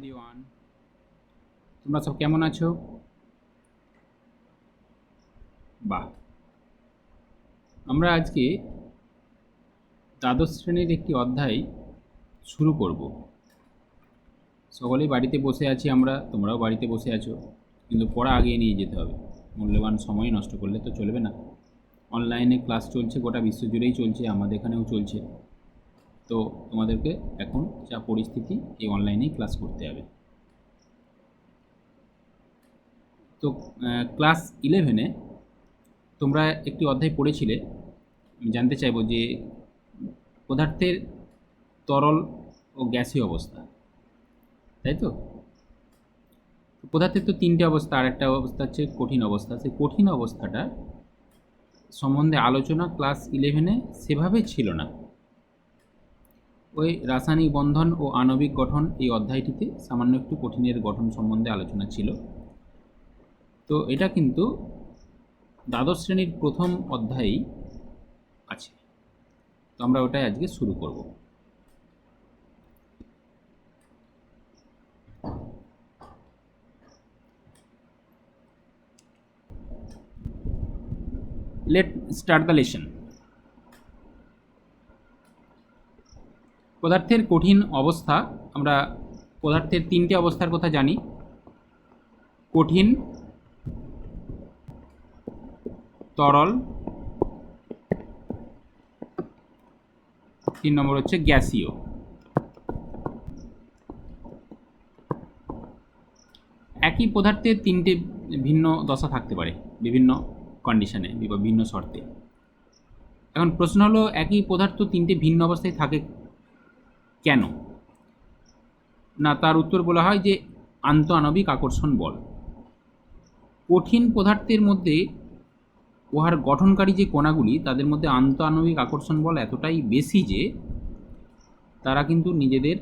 Everyone, তোমরা সব কেমন আছো? বাহ, আমরা আজকে দ্বাদশ শ্রেণীর একটি অধ্যায় শুরু করব। সকলেই বাড়িতে বসে আছি আমরা, তোমরাও বাড়িতে বসে আছো, কিন্তু পড়া আগিয়ে নিয়ে যেতে হবে। মূল্যবান সময় নষ্ট করলে তো চলবে না। অনলাইনে ক্লাস চলছে, গোটা বিশ্বজুড়েই চলছে, আমাদের এখানেও চলছে। তো তোমাদেরকে এখন যা পরিস্থিতি, এই অনলাইনেই ক্লাস করতে হবে। তো ক্লাস 11-এ তোমরা একটি অধ্যায় পড়েছিলে। আমি জানতে চাইবো যে পদার্থের তরল ও গ্যাসীয় অবস্থা, তাই তো? পদার্থের তো তিনটে অবস্থা, আর একটা অবস্থা হচ্ছে কঠিন অবস্থা। সেই কঠিন অবস্থাটা সম্বন্ধে আলোচনা ক্লাস 11-এ সেভাবে ছিল না। ওই রাসায়নিক বন্ধন ও আণবিক গঠন এই অধ্যায়টিতে সামান্য একটু কঠিনের গঠন সম্বন্ধে আলোচনা ছিল। তো এটা কিন্তু দ্বাদশ শ্রেণীর প্রথম অধ্যায়েই আছে। তো আমরা ওটাই আজকে শুরু করব। Let start the lesson. পদার্থের কঠিন অবস্থা, আমরা পদার্থের তিনটে অবস্থার কথা জানি: কঠিন, তরল, 3 নম্বর হচ্ছে গ্যাসীয়। একই পদার্থের তিনটে ভিন্ন দশা থাকতে পারে বিভিন্ন কন্ডিশনে বা ভিন্ন শর্তে। এখন প্রশ্ন হলো, একই পদার্থ তিনটে ভিন্ন অবস্থায় থাকে কেন? না, তার উত্তর বলা হয় যে আন্তঃআণবিক আকর্ষণ বল। কঠিন পদার্থের মধ্যে উহার গঠনকারী যে কণাগুলি, তাদের মধ্যে আন্তঃআণবিক আকর্ষণ বল এতটাই বেশি যে তারা কিন্তু নিজেদের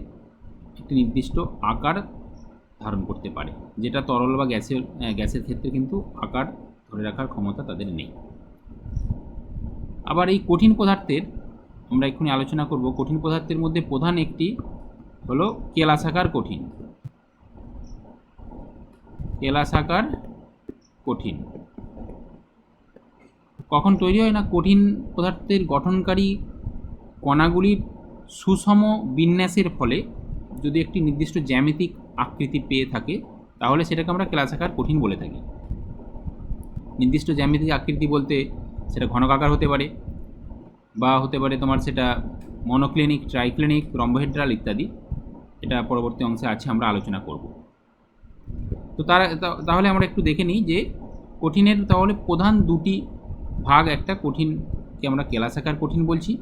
একটি নির্দিষ্ট আকার ধারণ করতে পারে, যেটা তরল বা গ্যাসের ক্ষেত্রে কিন্তু আকার ধরে রাখার ক্ষমতা তাদের নেই। আবার এই কঠিন পদার্থের, আমরা এক্ষুনি আলোচনা করব, কঠিন পদার্থের মধ্যে প্রধান একটি হলো কেলাসাকার কঠিন। কেলাসাকার কঠিন কখন তৈরি হয়? না, কঠিন পদার্থের গঠনকারী কণাগুলির সুষম বিন্যাসের ফলে যদি একটি নির্দিষ্ট জ্যামিতিক আকৃতি পেয়ে থাকে, তাহলে সেটাকে আমরা কেলাসাকার কঠিন বলে থাকি। নির্দিষ্ট জ্যামিতিক আকৃতি বলতে সেটা ঘনকাকার হতে পারে, বা হতে পারে তোমার সেটা মনোক্লিনিক, ট্রাইক্লিনিক, রম্বোহেড্রাল ইত্যাদি। এটা পরবর্তী অংশে আছে, আমরা আলোচনা করব। তো তাহলে আমরা একটু দেখে নিই যে কঠিনের তাহলে প্রধান দুটি ভাগ। একটা কঠিনকে আমরা কেলাসাকার কঠিন বলছি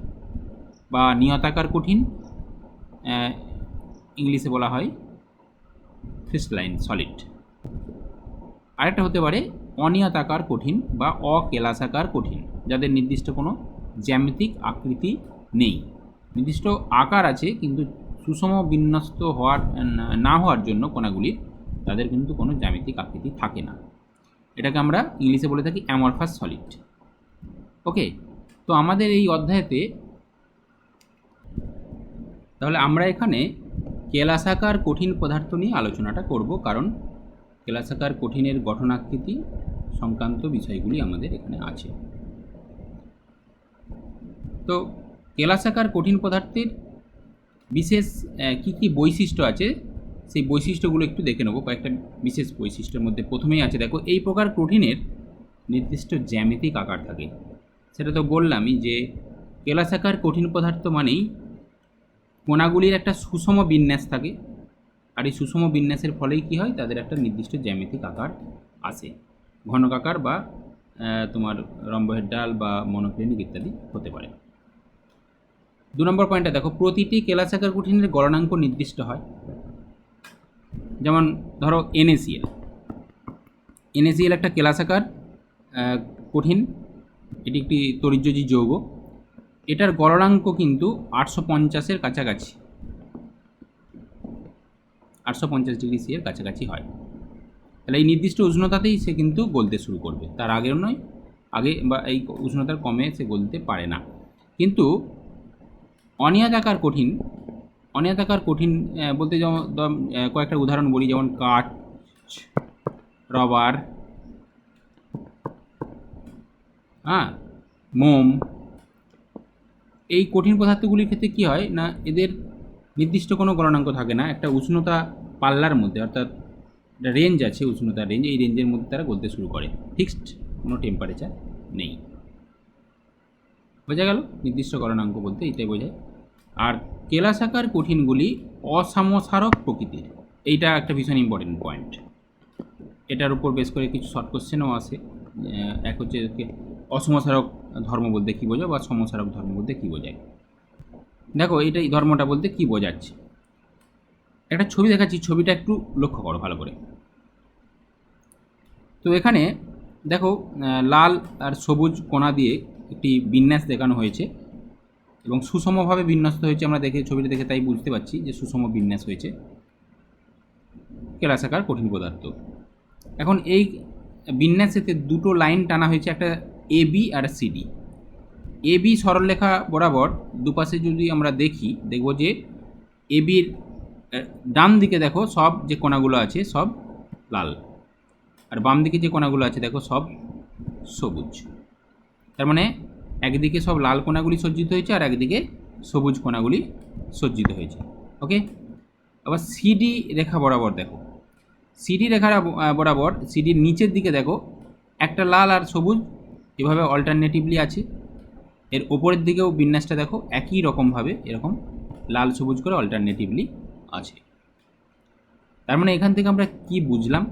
বা নিয়তাকার কঠিন, ইংলিশে বলা হয় ক্রিস্টালাইন সলিড। আরেকটা হতে পারে অনিয়তাকার কঠিন বা অকেলাসাকার কঠিন, যাদের নির্দিষ্ট কোনো জ্যামিতিক আকৃতি নেই। নির্দিষ্ট আকার আছে কিন্তু সুষম বিন্যস্ত না হওয়ার জন্য কণাগুলির, তাদের কিন্তু কোনো জ্যামিতিক আকৃতি থাকে না। এটাকে আমরা ইংলিশে বলে থাকি অ্যামরফাস সলিড। ওকে, তো আমাদের এই অধ্যায়তে তাহলে আমরা এখানে কেলাসাকার কঠিন পদার্থ নিয়ে আলোচনাটা করব, কারণ কেলাসাকার কঠিনের গঠনাকৃতি সংক্রান্ত বিষয়গুলি আমাদের এখানে আছে। তো কেলাসাকার কঠিন পদার্থের বিশেষ কি কি বৈশিষ্ট্য আছে, সেই বৈশিষ্ট্যগুলো একটু দেখে নেব। কয়েকটা বিশেষ বৈশিষ্ট্যের মধ্যে প্রথমেই আছে, দেখো, এই প্রকার কঠিনের নির্দিষ্ট জ্যামিতিক আকার থাকে। সেটা তো বললামই যে কেলাসাকার কঠিন পদার্থ মানেই কণাগুলির একটা সুষম বিন্যাস থাকে, আর এই সুষম বিন্যাসের ফলেই কী হয়, তাদের একটা নির্দিষ্ট জ্যামিতিক আকার আসে, ঘনকাকার বা তোমার রম্বোহেড্রাল বা মনোক্লিনিক ইত্যাদি হতে পারে। 2 নম্বর পয়েন্টটা দেখো, প্রতিটি কেলাসাকার কঠিনের গলনাঙ্ক নির্দিষ্ট হয়। যেমন ধরো NaCl। NaCl একটা কেলাসাকার কঠিন, এটি একটি তড়িৎযোজী যৌগ। এটার গলনাঙ্ক কিন্তু 850-এর কাছাকাছি, 850 ডিগ্রি সি এর কাছাকাছি হয়। তাহলে এই নির্দিষ্ট উষ্ণতাতেই সে কিন্তু গলতে শুরু করবে, তার আগেও নয়, আগে বা এই উষ্ণতার কমে সে গলতে পারে না। কিন্তু অনিয়তাকার কঠিন বলতে যেমন কয়েকটা উদাহরণ বলি, যেমন কাঠ, রবার, হ্যাঁ, মোম। এই কঠিন পদার্থগুলির ক্ষেত্রে কী হয় না, এদের নির্দিষ্ট কোনো গলনাঙ্ক থাকে না, একটা উষ্ণতা পাল্লার মধ্যে, অর্থাৎ একটা রেঞ্জ আছে, উষ্ণতার রেঞ্জ, এই রেঞ্জের মধ্যে তারা গলতে শুরু করে, ফিক্সড কোনো টেম্পারেচার নেই। বোঝা গেল? নির্দিষ্ট গলনাঙ্ক বলতে এটাই বোঝায়। আর কেলাসাকার কঠিনগুলি অসামসারক প্রকৃতির, এইটা একটা ভীষণ ইম্পর্টেন্ট পয়েন্ট। এটার উপর বেশ করে কিছু শর্ট কোশ্চেনও আসে। এক হচ্ছে অসমসারক ধর্ম বলতে কী বোঝায়, বা সমসারক ধর্ম বলতে কী বোঝায়। দেখো এটা এই ধর্মটা বলতে কী বোঝাচ্ছে, একটা ছবি দেখাচ্ছি, ছবিটা একটু লক্ষ্য করো ভালো করে। তো এখানে দেখো লাল আর সবুজ কোণা দিয়ে একটি বিন্যাস দেখানো হয়েছে এবং সুষমভাবে বিন্যস্ত হয়েছে। আমরা দেখে ছবিটা দেখে তাই বুঝতে পারছি যে সুষম বিন্যাস হয়েছে কেলাসাকার কঠিন পদার্থ। এখন এই বিন্যাসেতে দুটো লাইন টানা হয়েছে, একটা এবি আর সিডি। এবি সরলরেখা বরাবর দুপাশে যদি আমরা দেখব যে এবির ডান দিকে দেখো সব যে কোণাগুলো আছে সব লাল, আর বাম দিকে যে কোণাগুলো আছে দেখো সব সবুজ। তার মানে একদিকে সব লাল কোণাগুলি সজ্জিত হয়েছে আর একদিকে সবুজ কোণাগুলি সজ্জিত হয়েছে। ওকে, আবার সিডি রেখা বরাবর দেখো, সিডি রেখার বরাবর সিডির নিচের দিকে দেখো একটা লাল আর সবুজ এভাবে অল্টারনেটিভলি আছে। এর ওপরের দিকেও বিন্যাসটা দেখো একই রকমভাবে এরকম লাল সবুজ করে অল্টারনেটিভলি আছে। তার মানে এখান থেকে আমরা কি বুঝলাম,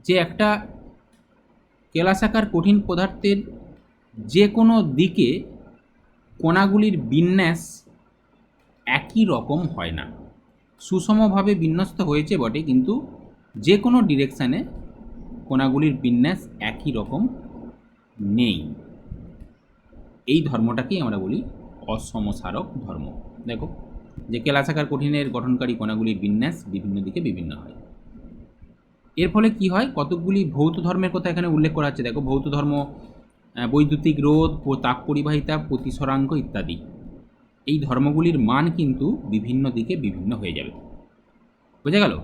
যে একটা কেলাসাকার কঠিন পদার্থের যে কোনো দিকে কোণাগুলির বিন্যাস একই রকম হয় না। সুষমভাবে বিন্যস্ত হয়েছে বটে, কিন্তু যে কোনো ডিরেকশানে কোণাগুলির বিন্যাস একই রকম নেই। এই ধর্মটাকেই আমরা বলি অসমসারক ধর্ম। দেখো যে কেলাসাকার কঠিনের গঠনকারী কণাগুলির বিন্যাস বিভিন্ন দিকে বিভিন্ন হয়। এর ফলে কি হয়, কতকগুলি ভৌত ধর্মের কথা এখানে উল্লেখ করা হচ্ছে। দেখো ভৌত ধর্ম, বৈদ্যুতিক রোধ, তাপ পরিবাহিতা, প্রতিসরাঙ্ক ইত্যাদি, এই ধর্মগুলির মান কিন্তু বিভিন্ন দিকে বিভিন্ন হয়ে যাবে। বোঝা গেল?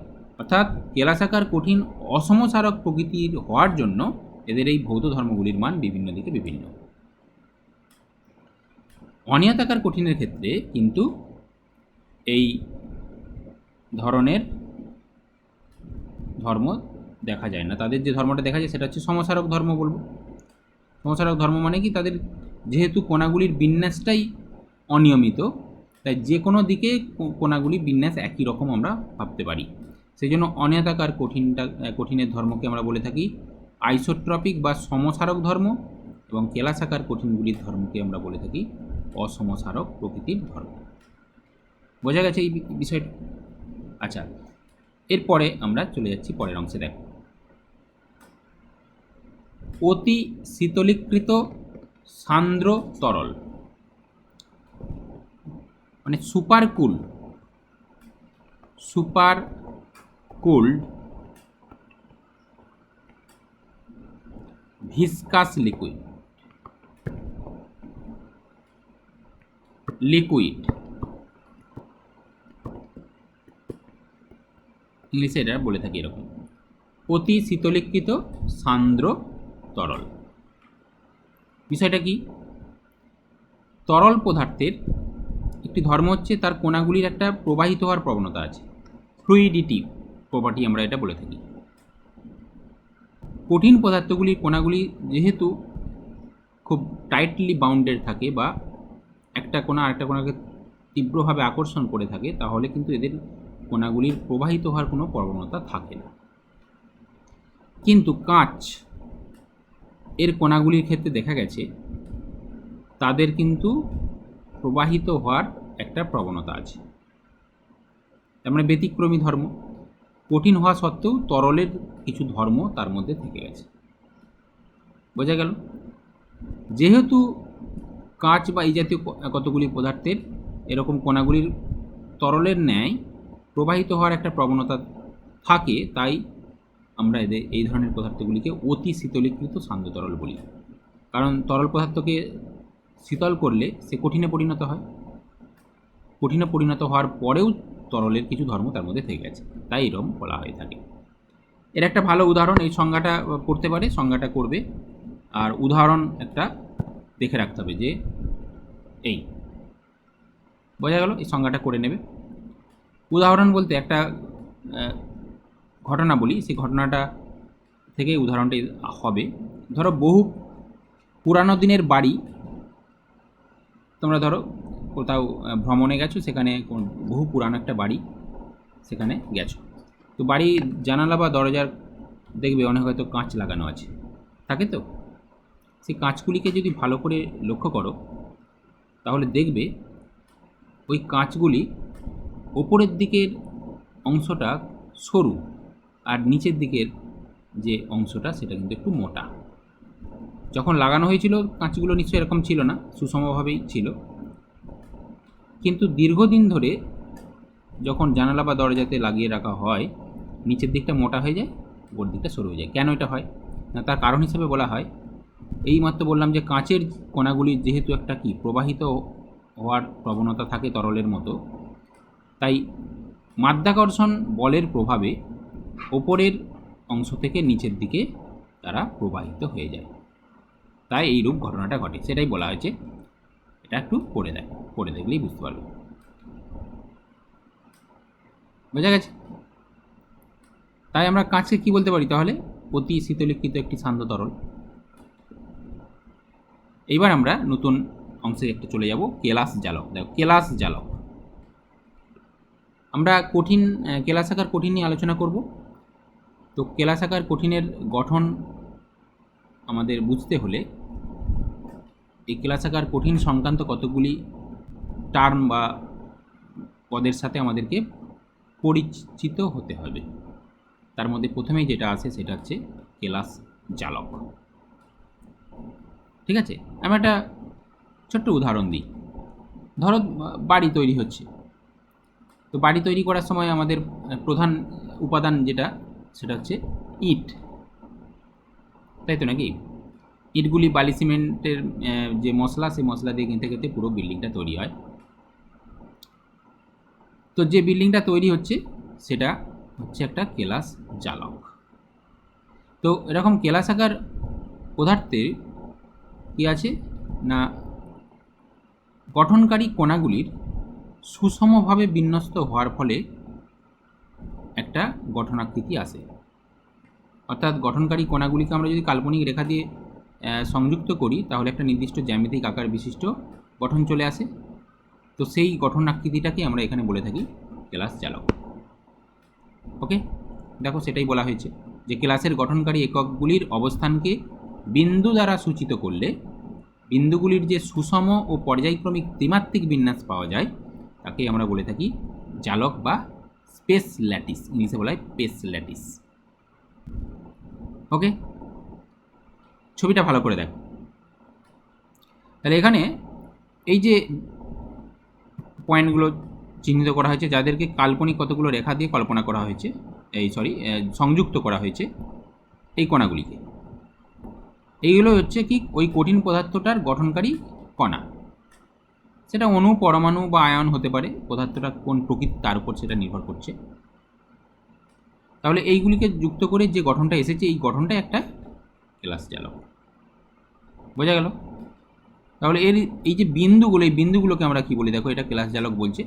অর্থাৎ কেলাসাকার কঠিন অসমসারক প্রকৃতির হওয়ার জন্য এদের এই ভৌত ধর্মগুলির মান বিভিন্ন দিকে বিভিন্ন। অনিয়তাকার কঠিনের ক্ষেত্রে কিন্তু এই ধরনের ধর্ম দেখা যায় না। তাদের যে ধর্মটা দেখা যায় সেটা হচ্ছে সমসারক ধর্ম বলবো। সমসারক ধর্ম মানে কি, তাদের যেহেতু কোণাগুলির বিন্যাসটাই অনিয়মিত, তাই যে কোনো দিকে কোণাগুলির বিন্যাস একই রকম আমরা ভাবতে পারি। সেই জন্য অনিয়তাকার কঠিনের ধর্মকে আমরা বলে থাকি আইসোট্রপিক বা সমসারক ধর্ম, এবং কেলাসাকার কঠিনগুলির ধর্মকে আমরা বলে থাকি অসমসারক প্রকৃতির ধর্ম। বোঝা গেছে এই বিষয়টা? আচ্ছা, এরপরে আমরা চলে যাচ্ছি পরের অংশে। দেখো অতি শীতলীকৃত সান্দ্র তরল, মানে সুপার কুলড ভিসকাস লিকুইড ইংলিশে এটা বলে থাকি এরকম, অতি শীতলীকৃত সান্দ্র তরল। বিষয়টা কি, তরল পদার্থের একটি ধর্ম হচ্ছে তার কোণাগুলির একটা প্রবাহিত হওয়ার প্রবণতা আছে, ফ্লুইডিটি প্রপার্টি আমরা এটা বলে থাকি। কঠিন পদার্থগুলির কোণাগুলি যেহেতু খুব টাইটলি বাউন্ডেড থাকে বা একটা কোণা আরেকটা কোণাকে তীব্রভাবে আকর্ষণ করে থাকে, তাহলে কিন্তু এদের কোণাগুলির প্রবাহিত হওয়ার কোনো প্রবণতা থাকে না। কিন্তু কাঁচ এর কোণাগুলির ক্ষেত্রে দেখা গেছে তাদের কিন্তু প্রবাহিত হওয়ার একটা প্রবণতা আছে। তার মানে ব্যতিক্রমী ধর্ম, কঠিন হওয়া সত্ত্বেও তরলের কিছু ধর্ম তার মধ্যে থেকে গেছে। বোঝা গেল? যেহেতু কাঁচ বা এই জাতীয় কতগুলি পদার্থের এরকম কণাগুলির তরলের ন্যায় প্রবাহিত হওয়ার একটা প্রবণতা থাকে, তাই আমরা এদের এই ধরনের পদার্থগুলিকে অতি শীতলীকৃত সান্দ্র তরল বলি। কারণ তরল পদার্থকে শীতল করলে সে কঠিনে পরিণত হয়, কঠিনে পরিণত হওয়ার পরেও তরলের কিছু ধর্ম তার মধ্যে থেকে গেছে, তাই এরকম বলা হয়ে থাকে। এর একটা ভালো উদাহরণ, এই সংজ্ঞাটা পড়তে পারে, সংজ্ঞাটা করবে, আর উদাহরণ একটা দেখে রাখতে হবে যে এই বোঝা গেল, এই সংজ্ঞাটা করে নেবে। উদাহরণ বলতে একটা ঘটনা বলি, সেই ঘটনাটা থেকে উদাহরণটা হবে। ধরো বহু পুরানো দিনের বাড়ি, তোমরা ধরো কোথাও ভ্রমণে গেছো, সেখানে বহু পুরানো একটা বাড়ি, সেখানে গেছো। তো বাড়ির জানালা বা দরজার দেখবে অনেক হয়তো কাঁচ লাগানো আছে, থাকে তো। সেই কাঁচগুলিকে যদি ভালো করে লক্ষ্য করো তাহলে দেখবে ওই কাঁচগুলি ওপরের দিকের অংশটা সরু, আর নিচের দিকের যে অংশটা সেটা কিন্তু একটু মোটা। যখন লাগানো হয়েছিল কাঁচগুলো নিশ্চয়ই এরকম ছিল না, সুষমভাবেই ছিল, কিন্তু দীর্ঘদিন ধরে যখন জানালা বা দরজাতে লাগিয়ে রাখা হয়, নিচের দিকটা মোটা হয়ে যায়, উপর দিকটা সরু হয়ে যায়। কেন এটা হয় না, তার কারণ হিসেবে বলা হয়, এইমাত্র বললাম যে কাঁচের কণাগুলি যেহেতু একটা কি প্রবাহিত হওয়ার প্রবণতা থাকে তরলের মতো, তাই মাধ্যাকর্ষণ বলের প্রভাবে ওপরের অংশ থেকে নিচের দিকে তারা প্রবাহিত হয়ে যায়, তাই এইরূপ ঘটনাটা ঘটে, সেটাই বলা হয়েছে। এটা একটু পড়ে দেখলেই বুঝতে পারবে। বোঝা গেছে? তাই আমরা কাঁচকে কি বলতে পারি তাহলে? অতি শীতলীকৃত একটি শান্ত তরল। এইবার আমরা নতুন অংশে একটা চলে যাব, কেলাস জালক। দেখো, কেলাস জালক আমরা কেলাসাকার কঠিন নিয়ে আলোচনা করব। তো কেলাসাকার কঠিনের গঠন আমাদের বুঝতে হলে এই কেলাসাকার কঠিন সংক্রান্ত কতগুলি টার্ম বা পদের সাথে আমাদেরকে পরিচিত হতে হবে। তার মধ্যে প্রথমেই যেটা আছে সেটা হচ্ছে কেলাস জালক। ঠিক আছে, আমি একটা ছোট্ট উদাহরণ দিই। ধরো বাড়ি তৈরি হচ্ছে, তো বাড়ি তৈরি করার সময় আমাদের প্রধান উপাদান যেটা সেটা হচ্ছে ইট, তাই তো নাকি? ইটগুলি বালি সিমেন্টের যে মশলা, সেই মশলা দিয়ে কিনতে কিনতে পুরো বিল্ডিংটা তৈরি হয়। তো যে বিল্ডিংটা তৈরি হচ্ছে সেটা হচ্ছে একটা কেলাস জালক। তো এরকম কেলাসাকার পদার্থের কী আছে না, গঠনকারী কণাগুলির সুষমভাবে বিন্যস্ত হওয়ার ফলে একটা গঠনাকৃতি আসে। অর্থাৎ গঠনকারী কণাগুলিকে আমরা যদি কাল্পনিক রেখা দিয়ে সংযুক্ত করি তাহলে একটা নির্দিষ্ট জ্যামিতিক আকার বিশিষ্ট গঠন চলে আসে। তো সেই গঠনাকৃতিটাকে আমরা এখানে বলে থাকি কেলাস জালক। ওকে, দেখো সেটাই বলা হয়েছে যে কেলাসের গঠনকারী এককগুলির অবস্থানকে বিন্দু দ্বারা সূচিত করলে বিন্দুগুলির যে সুষম ও পর্যায়ক্রমিক ত্রিমাত্রিক বিন্যাস পাওয়া যায় তাকে আমরা বলে থাকি জালক বা স্পেস ল্যাটিস, ইংলিশে বলা হয় স্পেস ল্যাটিস। ওকে, ছবিটা ভালো করে দেখো। তাহলে এখানে এই যে পয়েন্টগুলো চিহ্নিত করা হয়েছে, যাদেরকে কাল্পনিক কতগুলো রেখা দিয়ে কল্পনা করা হয়েছে, সংযুক্ত করা হয়েছে এই কণাগুলিকে, এইগুলো হচ্ছে কি ওই কঠিন পদার্থটার গঠনকারী কণা। সেটা অণু, পরমাণু বা আয়ন হতে পারে, পদার্থটা কোন প্রকৃতি তার উপর সেটা নির্ভর করছে। তাহলে এইগুলিকে যুক্ত করে যে গঠনটা এসেছে, এই গঠনটা একটা কেলাস জালক। বোঝা গেল? তাহলে এই যে বিন্দুগুলো, এই বিন্দুগুলোকে আমরা কি বলি দেখো, এটা কেলাস জালক বলছে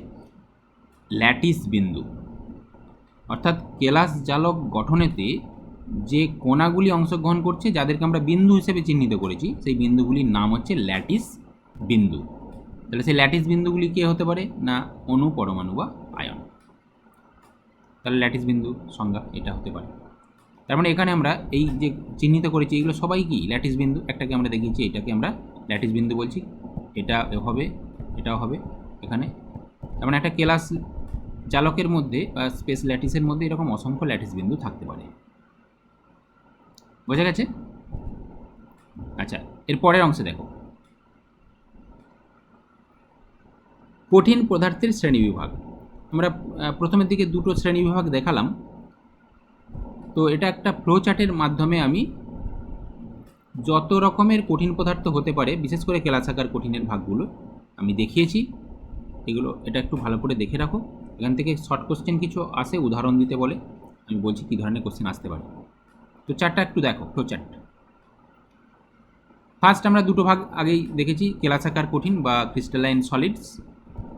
ল্যাটিস বিন্দু। অর্থাৎ কেলাস জালক গঠনেতে যে কণাগুলি অংশগ্রহণ করছে, যাদেরকে আমরা বিন্দু হিসেবে চিহ্নিত করেছি, সেই বিন্দুগুলির নাম হচ্ছে ল্যাটিস বিন্দু। তাহলে সেই ল্যাটিস বিন্দুগুলি কে হতে পারে না, অণু, পরমাণু বা আয়ন। তাহলে ল্যাটিস বিন্দু সংজ্ঞা এটা হতে পারে। তার মানে এখানে আমরা এই যে চিহ্নিত করেছি এগুলো সবাই কি ল্যাটিস বিন্দু। একটাকে আমরা দেখিয়েছি, এটাকে আমরা ল্যাটিস বিন্দু বলছি, এটা হবে, এটাও হবে এখানে। তার মানে একটা কেলাস জালকের মধ্যে বা স্পেস ল্যাটিসের মধ্যে এরকম অসংখ্য ল্যাটিস বিন্দু থাকতে পারে। বোঝা গেছে? আচ্ছা, এর পরের অংশে দেখো, কঠিন পদার্থের শ্রেণীবিভাগ। আমরা প্রথমের দিকে দুটো শ্রেণীবিভাগ দেখালাম। তো এটা একটা ফ্লো চার্টের মাধ্যমে আমি যত রকমের কঠিন পদার্থ হতে পারে, বিশেষ করে কেলাসাকার কঠিনের ভাগগুলো আমি দেখিয়েছি এটা একটু ভালো করে দেখে রাখো। এখান থেকে শর্ট কোশ্চেন কিছু আসে, উদাহরণ দিতে বলে, আমি বলছি কী ধরনের কোশ্চেন আসতে পারে। তো চারটা একটু দেখো, ফ্লো চার্ট। ফার্স্ট আমরা দুটো ভাগ আগেই দেখেছি, কেলাসাকার কঠিন বা ক্রিস্টালাইন সলিডস,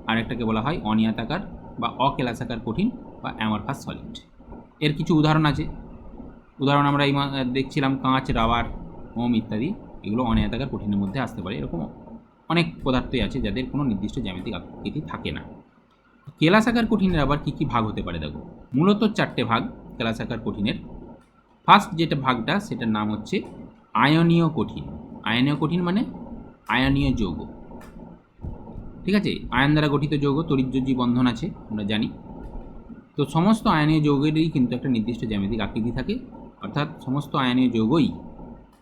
আর একটাকে বলা হয় অনিয়তাকার বা অকেলাসাকার কঠিন বা অ্যামরফাস সলিড। এর কিছু উদাহরণ আছে। উদাহরণ আমরা দেখছিলাম কাঁচ, রাবার, মোম ইত্যাদি, এগুলো অনিয়তাকার কঠিনের মধ্যে আসতে পারে। এরকম অনেক পদার্থই আছে যাদের কোনো নির্দিষ্ট জ্যামিতিক আকৃতি থাকে না। কেলাসাকার কঠিনের আবার কী কী ভাগ হতে পারে দেখো, মূলত চারটে ভাগ কেলাসাকার কঠিনের। ফার্স্ট যেটা ভাগটা সেটার নাম হচ্ছে আয়নীয় কঠিন। আয়নীয় কঠিন মানে আয়নীয় যৌগ, ঠিক আছে। আয়ন দ্বারা গঠিত যৌগ, তড়িৎযোজী বন্ধন আছে আমরা জানি। তো সমস্ত আয়নীয় যৌগেরই কিন্তু একটা নির্দিষ্ট জ্যামিতিক আকৃতি থাকে, অর্থাৎ সমস্ত আয়নীয় যৌগই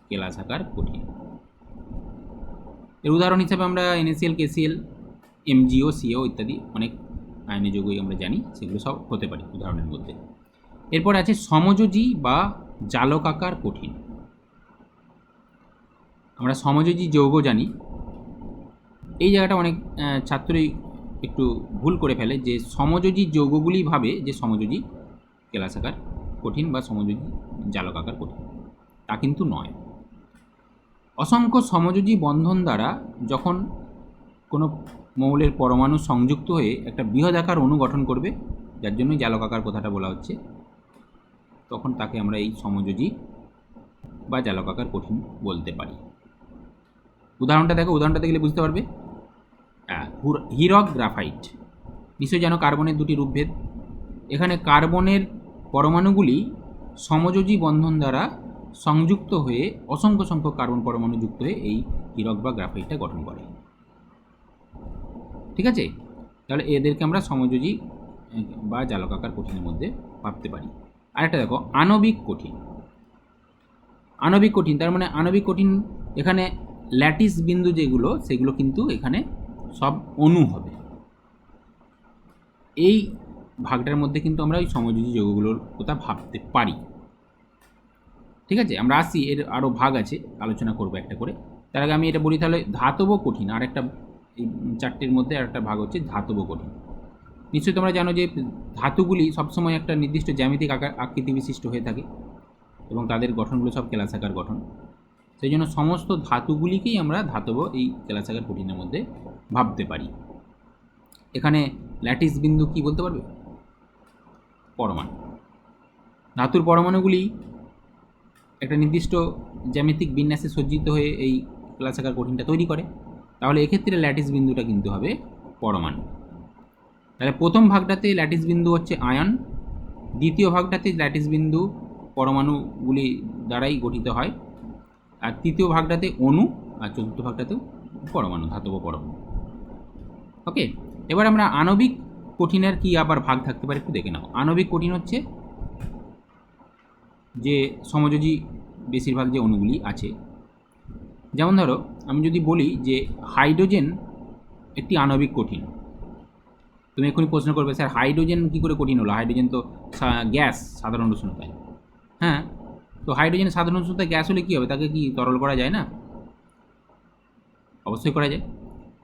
কেলাসাকার কঠিন। এর উদাহরণ হিসাবে আমরা NaCl, KCl, MgO, CO ইত্যাদি অনেক আয়নীয় যৌগই আমরা জানি, সেগুলো সব হতে পারে উদাহরণের মধ্যে। এরপর আছে সমযোজী বা জালকাকার কঠিন। আমরা সমযোজী যৌগ জানি, এই জায়গাটা অনেক ছাত্রই একটু ভুল করে ফেলে যে সমযোজী যৌগগুলি ভাবে যে সমযোজী কেলাসাকার কঠিন বা সমযোজী জালকাকার কঠিন, তা কিন্তু নয়। অসংখ্য সমযোজী বন্ধন দ্বারা যখন কোনো মৌলের পরমাণু সংযুক্ত হয়ে একটা বৃহদাকার অণু গঠন করবে, যার জন্য জালকাকার কথাটা বলা হচ্ছে, তখন তাকে আমরা এই সমযোজী বা জালকাকার কঠিন বলতে পারি। উদাহরণটা দেখো, উদাহরণটা দেখলে বুঝতে পারবে। হীরক গ্রাফাইট, নিশ্চয়ই যেন কার্বনের দুটি রূপভেদ। এখানে কার্বনের পরমাণুগুলি সমযোজী বন্ধন দ্বারা সংযুক্ত হয়ে অসংখ্য সংখ্যক কার্বন পরমাণু যুক্ত হয়ে এই হীরক বা গ্রাফাইটটা গঠন করে, ঠিক আছে। তাহলে এদেরকে আমরা সমযোজী বা জালকাকার কঠিনের মধ্যে ভাবতে পারি। আরেকটা দেখো আণবিক কঠিন। আণবিক কঠিন তার মানে আণবিক কঠিন, এখানে ল্যাটিস বিন্দু যেগুলো সেগুলো কিন্তু এখানে সব অণু হবে। এই ভাগটার মধ্যে কিন্তু আমরা ওই সমযোজী যৌগগুলোর কথা ভাবতে পারি, ঠিক আছে। আমরা আসি, এর আরও ভাগ আছে, আলোচনা করবো একটা করে। তার আগে আমি এটা বলি তাহলে ধাতব কঠিন, আর একটা এই চারটির মধ্যে আর একটা ভাগ হচ্ছে ধাতব কঠিন। নিশ্চয়ই তোমরা জানো যে ধাতুগুলি সবসময় একটা নির্দিষ্ট জ্যামিতিক আকৃতি বিশিষ্ট হয়ে থাকে এবং তাদের গঠনগুলো সব কেলাসাকার গঠন। সেই জন্য সমস্ত ধাতুগুলিকেই আমরা ধাতব এই কেলাসাকার কঠিনের মধ্যে ভাবতে পারি। এখানে ল্যাটিস বিন্দু কি বলতে পারবে? পরমাণু। ধাতুর পরমাণুগুলি একটা নির্দিষ্ট জ্যামিতিক বিন্যাসে সজ্জিত হয়ে এই কেলাসাকার কঠিনটা তৈরি করে, তাহলে এক্ষেত্রে ল্যাটিস বিন্দুটা কিন্তু হবে পরমাণু। তাহলে প্রথম ভাগটাতে ল্যাটিস বিন্দু হচ্ছে আয়ন, দ্বিতীয় ভাগটাতে ল্যাটিস বিন্দু পরমাণুগুলি দ্বারাই গঠিত হয়, আর তৃতীয় ভাগটাতে অণু, আর চতুর্থ ভাগটাতেও পরমাণু, ধাতব পরমাণু। ওকে, এবার আমরা আণবিক কঠিনের কি আবার ভাগ থাকতে পারে একটু দেখে নাও। আণবিক কঠিন হচ্ছে যে সমযোজী বেশিরভাগ যে অণুগুলি আছে, যেমন ধরো আমি যদি বলি যে হাইড্রোজেন একটি আণবিক কঠিন, তুমি এক্ষুনি প্রশ্ন করবে স্যার হাইড্রোজেন কী করে কঠিন হলো? হাইড্রোজেন তো গ্যাস সাধারণ উষ্ণতায়। হ্যাঁ, তো হাইড্রোজেন সাধারণ উষ্ণতায় গ্যাস হলে কী হবে? তাকে কি তরল করা যায় না? অবশ্যই করা যায়।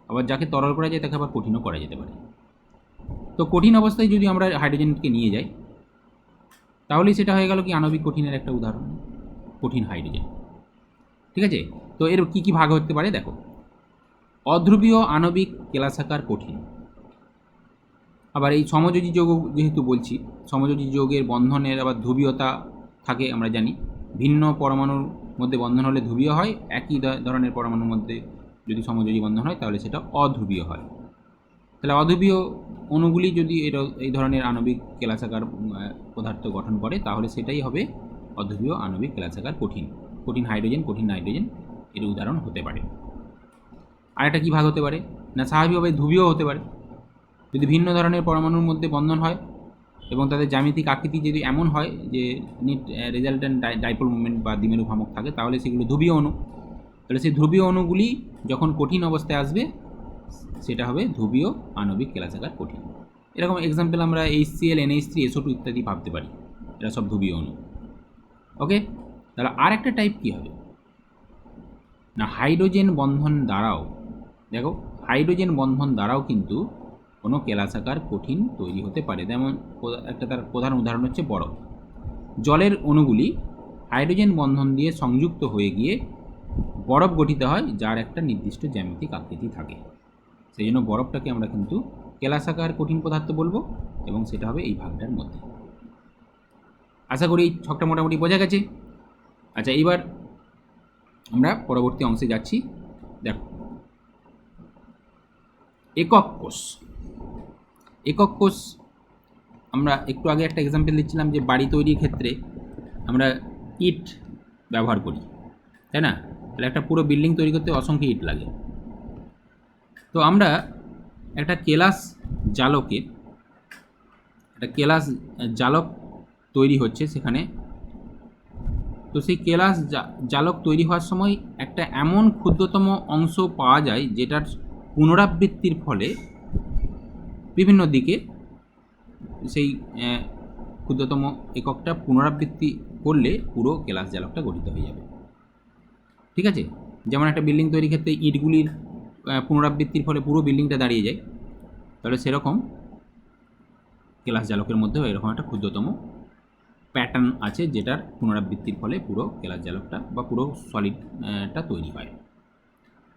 আবার যাকে তরল করা যায় তাকে আবার কঠিনও করা যেতে পারে। তো কঠিন অবস্থায় যদি আমরা হাইড্রোজেনকে নিয়ে যাই, তাহলেই সেটা হয়ে গেল কি আণবিক কঠিনের একটা উদাহরণ, কঠিন হাইড্রোজেন, ঠিক আছে। তো এর কী কী ভাগ হতে পারে দেখো। অধ্রুবীয় আণবিক কেলাসাকার কঠিন। আবার এই সমযোজী যৌগ যেহেতু বলছি, সমযোজী যৌগের বন্ধনের আবার ধ্রুবীয়তা থাকে, আমরা জানি। ভিন্ন পরমাণুর মধ্যে বন্ধন হলে ধ্রুবীয় হয়, একই ধরনের পরমাণুর মধ্যে যদি সমযোজী বন্ধন হয় তাহলে সেটা অধ্রুবীয় হয়। তাহলে অধ্রুবীয় অণুগুলি যদি এই ধরনের আণবিক কেলাসাকার পদার্থ গঠন করে তাহলে সেটাই হবে অধ্রুবীয় আণবিক কেলাসাকার কঠিন। কঠিন হাইড্রোজেন, কঠিন নাইট্রোজেন এর উদাহরণ হতে পারে। আরেকটা কী ভাগ হতে পারে না, স্বাভাবিকভাবে ধ্রুবীয় হতে পারে। যদি ভিন্ন ধরনের পরমাণুর মধ্যে বন্ধন হয় এবং তাদের জ্যামিতিক আকৃতি যদি এমন হয় যে রেজাল্টেন্ট ডাইপোল মুভমেন্ট বা দ্বিমেরু ভ্রামক থাকে, তাহলে সেগুলো ধ্রুবীয় অণু। তাহলে সেই ধ্রুবীয় অণুগুলি যখন কঠিন অবস্থায় আসবে সেটা হবে ধ্রুবীয় আণবিক কেলাসাকার কঠিন। এরকম এক্সাম্পল আমরা HCl, NH3, SO2 ইত্যাদি ভাবতে পারি, এরা সব ধ্রুবীয় অণু। ওকে, তাহলে আর একটা টাইপ কী হবে না, হাইড্রোজেন বন্ধন দ্বারাও, দেখো হাইড্রোজেন বন্ধন দ্বারাও কিন্তু কোনো কেলাসাকার কঠিন তৈরি হতে পারে। যেমন একটা তার প্রধান উদাহরণ হচ্ছে বরফ। জলের অণুগুলি হাইড্রোজেন বন্ধন দিয়ে সংযুক্ত হয়ে গিয়ে বরফ গঠিত হয়, যার একটা নির্দিষ্ট জ্যামিতিক আকৃতি থাকে। সেই জন্য বরফটাকে আমরা কিন্তু কেলাসাকার কঠিন পদার্থ বলবো, এবং সেটা হবে এই ভাগটার মধ্যে। আশা করি এই ছকটা মোটামুটি বোঝা গেছে। আচ্ছা, এইবার আমরা পরবর্তী অংশে যাচ্ছি। দেখো, একক কোষ। একক কোষ আমরা একটু আগে একটা এক্সাম্পল দিচ্ছিলাম যে বাড়ি তৈরির ক্ষেত্রে আমরা ইট ব্যবহার করি, তাই না? তাহলে একটা পুরো বিল্ডিং তৈরি করতে অসংখ্য ইট লাগে। তো আমরা একটা কেলাস জালক তৈরি হচ্ছে সেখানে। তো সেই কেলাস জালক তৈরি হওয়ার সময় একটা এমন ক্ষুদ্রতম অংশ পাওয়া যায় যেটার পুনরাবৃত্তির ফলে বিভিন্ন দিকে সেই ক্ষুদ্রতম এককটা পুনরাবৃত্তি করলে পুরো কেলাস জালকটা গঠিত হয়ে যাবে। ঠিক আছে? যেমন একটা বিল্ডিং তৈরির ক্ষেত্রে ইটগুলির পুনরাবৃত্তির ফলে পুরো বিল্ডিংটা দাঁড়িয়ে যায়, তাহলে সেরকম কেলাস জালকের মধ্যেও এরকম একটা ক্ষুদ্রতম প্যাটার্ন আছে যেটার পুনরাবৃত্তির ফলে পুরো কেলাস জালকটা বা পুরো সলিডটা তৈরি হয়।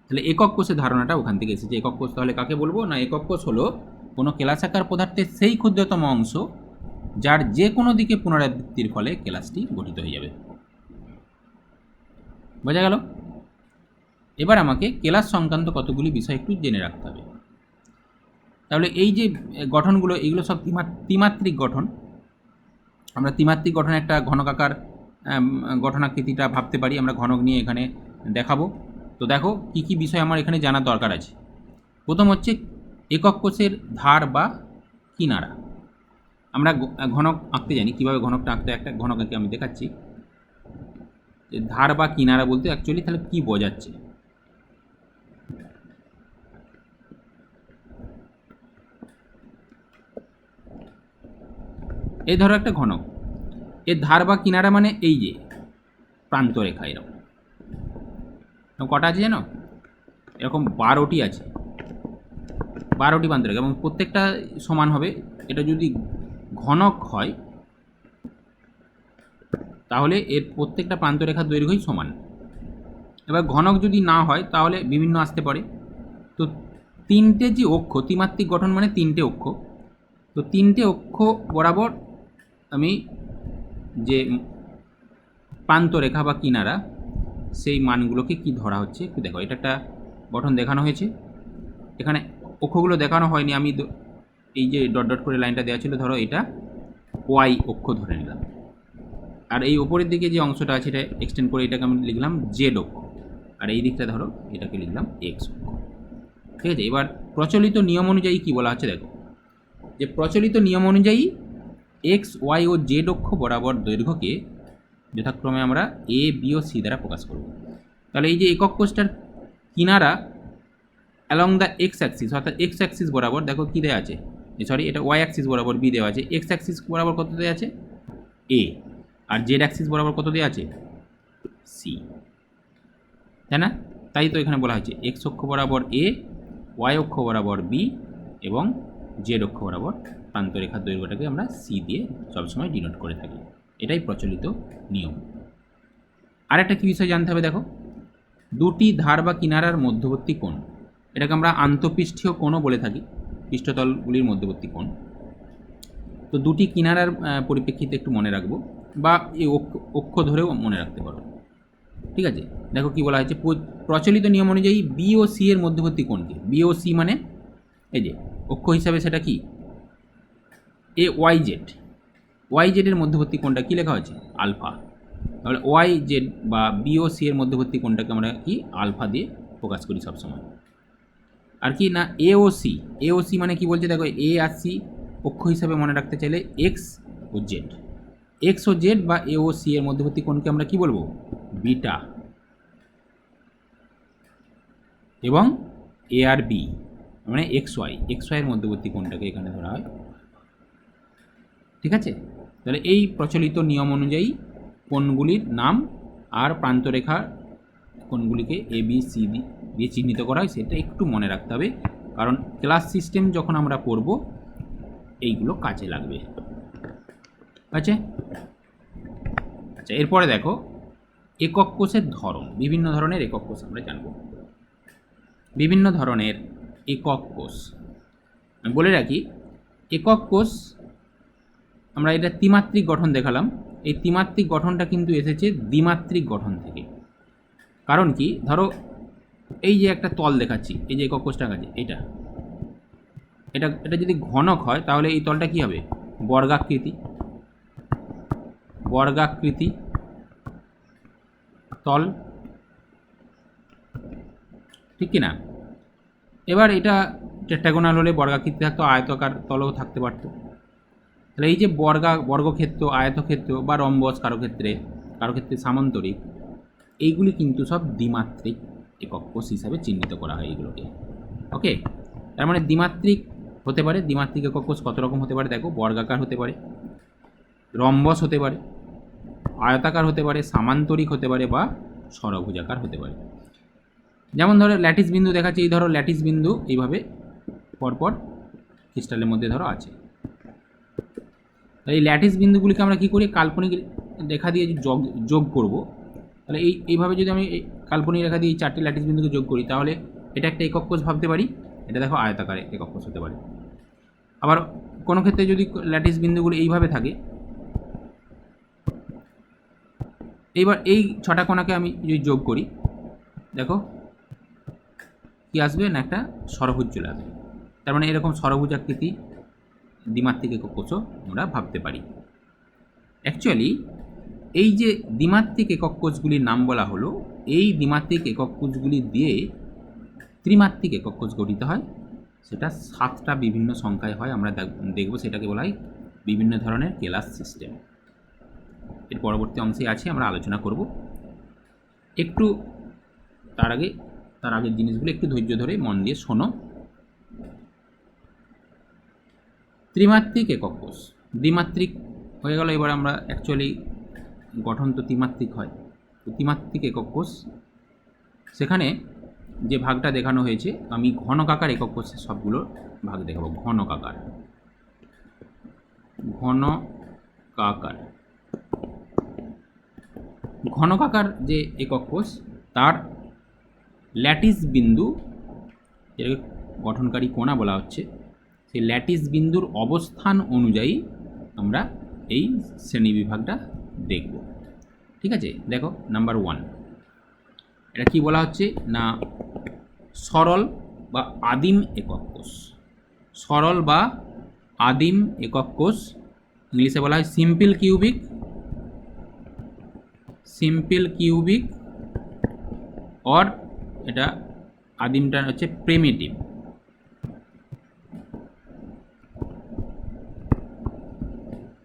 তাহলে একক কোষের ধারণাটা ওখান থেকে এসেছে। একক কোষ তাহলে কাকে বলবো না? একক কোষ হলো কোনো কেলাসাকার পদার্থের সেই ক্ষুদ্রতম অংশ যার যে কোনো দিকে পুনরাবৃত্তির ফলে কেলাসটি গঠিত হয়ে যাবে। বোঝা গেল? এবার আমাকে কেলাস সংক্রান্ত কতগুলি বিষয় একটু জেনে রাখতে হবে। তাহলে এই যে গঠনগুলো, এগুলো সব ত্রিমাত্রিক গঠন। আমরা ত্রিমাত্রিক গঠনে একটা ঘনকাকার গঠনাকৃতিটা ভাবতে পারি। আমরা ঘনক নিয়ে এখানে দেখাবো। তো দেখো কি কি বিষয় আমার এখানে জানার দরকার আছে। প্রথম হচ্ছে একক কোষের ধার বা কিনারা। আমরা ঘনক আঁকতে জানি, কীভাবে ঘনকটা আঁকতে, একটা ঘনককে আমি দেখাচ্ছি। ধার বা কিনারা বলতে অ্যাকচুয়ালি তাহলে কী বোঝাচ্ছে? এই ধরো একটা ঘনক, এর ধার বা কিনারা মানে এই যে প্রান্তরেখা, এরকম কটা আছে জানো? এরকম 12টি আছে, 12টি প্রান্তরেখা, এবং প্রত্যেকটা সমান হবে। এটা যদি ঘনক হয় তাহলে এর প্রত্যেকটা প্রান্তরেখার দৈর্ঘ্যই সমান। এবার ঘনক যদি না হয় তাহলে বিভিন্ন আসতে পারে। তো তিনটে যে অক্ষ, ত্রিমাত্রিক গঠন মানে তিনটে অক্ষ, তো তিনটে অক্ষ বরাবর আমি যে প্রান্তরেখা বা কিনারা, সেই মানগুলোকে কি ধরা হচ্ছে একটু দেখো। এটা একটা গঠন দেখানো হয়েছে, এখানে অক্ষগুলো দেখানো হয়নি। আমি এই যে ডট ডট করে লাইনটা দেওয়া ছিল, ধরো এটা ওয়াই অক্ষ ধরে নিলাম, আর এই ওপরের দিকে যে অংশটা আছে এটা এক্সটেন্ড করে এটাকে আমি লিখলাম জেড অক্ষ, আর এই দিকটা ধরো এটাকে লিখলাম এক্স অক্ষ। ঠিক আছে? এবার প্রচলিত নিয়ম অনুযায়ী কী বলা হচ্ছে দেখো, যে প্রচলিত নিয়ম অনুযায়ী এক্স, ওয়াই ও জেড অক্ষ বরাবর দৈর্ঘ্যকে যথাক্রমে আমরা এ, বি ও সি দ্বারা প্রকাশ করব। তাহলে এই যে একক কোষটার কিনারা অ্যালং দ্য এক্স অ্যাক্সিস, অর্থাৎ এক্স অ্যাক্সিস বরাবর দেখো কী দেওয়া আছে, সরি এটা ওয়াই অ্যাক্সিস বরাবর বি দেওয়া আছে, এক্স অ্যাক্সিস বরাবর কত দেওয়া আছে এ, আর জেড অ্যাক্সিস বরাবর কত দেওয়া আছে সি, তাই না? তাই তো এখানে বলা হয়েছে এক্স অক্ষ বরাবর এ, ওয়াই অক্ষ বরাবর বি এবং জেড অক্ষ বরাবর প্রান্তরেখার দৈর্ঘ্যটাকে আমরা সি দিয়ে সবসময় ডিনোট করে থাকি। এটাই প্রচলিত নিয়ম। আরেকটা কী বিষয় জানতে হবে দেখো, দুটি ধার বা কিনারার মধ্যবর্তী কোণ, এটাকে আমরা আন্তঃপৃষ্ঠীয় কোণও বলে থাকি, পৃষ্ঠতলগুলির মধ্যবর্তী কোণ। তো দুটি কিনারার পরিপ্রেক্ষিতে একটু মনে রাখবো, বা এই অক্ষ ধরেও মনে রাখতে পারো। ঠিক আছে? দেখো কি বলা হয়েছে, প্রচলিত নিয়ম অনুযায়ী বি ও সি এর মধ্যবর্তী কোণকে, বি ও সি মানে এই যে অক্ষ হিসাবে সেটা কি এ ওয়াই জেড, ওয়াই জেডের মধ্যবর্তী কোণটা কী লেখা হয়েছে আলফা। তাহলে ওয়াই জেড বা বি ও সি এর মধ্যবর্তী কোণটাকে আমরা কি আলফা দিয়ে প্রকাশ করি সবসময়। আর কি না এ ও সি, এ ও সি মানে কি বলছে দেখো, এ আর সি অক্ষ হিসাবে মনে রাখতে চাইলে এক্স ও জেড, এক্স ও জেড বা এ ও সি এর মধ্যবর্তী কোণকে আমরা কি বলবো বিটা, এবং এ আর বি মানে এক্স ওয়াই এর মধ্যবর্তী কোণটাকে এখানে ধরা হয়। ঠিক আছে? তাহলে এই প্রচলিত নিয়ম অনুযায়ী কোণগুলির নাম আর প্রান্তরেখার কোণগুলিকে এ বি সি দিয়ে চিহ্নিত করা হয়, সেটা একটু মনে রাখতে হবে, কারণ ক্লাস সিস্টেম যখন আমরা পড়ব এইগুলো কাজে লাগবে। আচ্ছা আচ্ছা, এরপরে দেখো একক কোষের ধরন। বিভিন্ন ধরনের একক কোষ আমরা জানব। বিভিন্ন ধরনের একক কোষ আমি বলে রাখি, একক কোষ আমরা এটা ত্রিমাত্রিক গঠন দেখালাম। এই ত্রিমাত্রিক গঠনটা কিন্তু এসেছে দ্বিমাত্রিক গঠন থেকে। কারণ কি, ধরো এই যে একটা তল দেখাচ্ছি, এই যে একক কোষটা আছে, এটা এটা এটা যদি ঘনক হয় তাহলে এই তলটা কি হবে? বর্গাকৃতি, বর্গাকৃতি তল, ঠিক কি না? এবার এটা টেট্রাগোনাল হলে বর্গাকৃতি থাকতো, আয়তাকার তলও থাকতে পারত। তাহলে এই যে বর্গক্ষেত্র, আয়তক্ষেত্র বা রম্বস, কারো ক্ষেত্রে সামান্তরিক, এইগুলি কিন্তু সব দ্বিমাত্রিক একক কোষ হিসাবে চিহ্নিত করা হয় এইগুলোকে। ওকে, তার মানে দ্বিমাত্রিক হতে পারে। দ্বিমাত্রিক একক কোষ কত রকম হতে পারে দেখো, বর্গাকার হতে পারে, রম্বস হতে পারে, আয়তাকার হতে পারে, সামান্তরিক হতে পারে বা ষড়ভুজাকার হতে পারে। যেমন ধরো ল্যাটিস বিন্দু দেখাচ্ছে, এই ধরো ল্যাটিস বিন্দু এইভাবে পরপর ক্রিস্টালের মধ্যে ধরো আছে। এই ল্যাটিস বিন্দুগুলিকে আমরা কী করি, কাল্পনিক রেখা দিয়ে যোগ করব। তাহলে এইভাবে যদি আমি কাল্পনিক রেখা দিয়ে এই 4টি ল্যাটিস বিন্দুকে যোগ করি, তাহলে এটা একটা একক কোষ ভাবতে পারি। এটা দেখো আয়তাকারে একক কোষ হতে পারে। আবার কোনো ক্ষেত্রে যদি ল্যাটিস বিন্দুগুলি এইভাবে থাকে, এইবার এই 6টা কোণাকে আমি যদি যোগ করি, দেখো কি আসবে না, একটা ষড়ভুজ চলে আসবে। তার মানে এরকম ষড়ভুজাকৃতি দ্বিমাত্রিক একক কোষও আমরা ভাবতে পারি। অ্যাকচুয়ালি এই যে দ্বিমাত্রিক একক কোষগুলির নাম বলা হলো, এই দ্বিমাত্রিক একক কোষগুলি দিয়ে ত্রিমাত্রিক একক কোষ গঠিত হয়। সেটা 7টা বিভিন্ন সংখ্যায় হয়। আমরা দেখব সেটাকে বলা হয় বিভিন্ন ধরনের ক্লাস সিস্টেম। এর পরবর্তী অংশে আছে, আমরা আলোচনা করব। একটু তার আগের জিনিসগুলো একটু ধৈর্য ধরে মন দিয়ে শোনো। ত্রিমাত্রিক একক কোষ, দ্বিমাত্রিক হয়ে গেল। এবার আমরা অ্যাকচুয়ালি গঠন তো ত্রিমাত্রিক হয়। তো ত্রিমাত্রিক একক কোষ, সেখানে যে ভাগটা দেখানো হয়েছে, আমি ঘনকাকার একক কোষের সবগুলো ভাগ দেখাবো। ঘনকাকার, ঘনকাকার, ঘনকাকার যে একক কোষ, তার ল্যাটিস বিন্দু, যেটাকে গঠনকারী কোণা বলা হচ্ছে, সেই ল্যাটিস বিন্দুর অবস্থান অনুযায়ী আমরা এই শ্রেণীবিভাগটা দেখব। ঠিক আছে, দেখো নাম্বার 1, এটা কি বলা হচ্ছে না, সরল বা আদিম একক কোষ। সরল বা আদিম একক কোষ, ইংলিশে বলা হয় simple cubic, simple cubic, or এটা আদিমটা হচ্ছে primitive.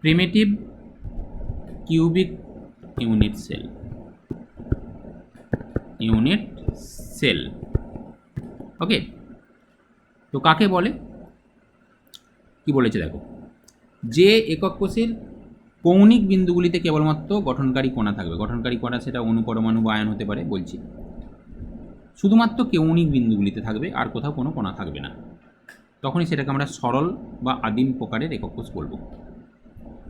Primitive cubic unit cell, unit cell. Okay, তো কাকে বলে, কি বলেছে দেখো, যে একক কোষের কৌণিক বিন্দুগুলিতে কেবলমাত্র গঠনকারী কণা থাকবে। গঠনকারী কণা সেটা অনুপরমাণু বা আয়ন হতে পারে, বলছি শুধুমাত্র কৌণিক বিন্দুগুলিতে থাকবে, আর কোথাও কোনো কণা থাকবে না, তখনই সেটাকে আমরা সরল বা আদিম প্রকারের একক কোষ বলবো।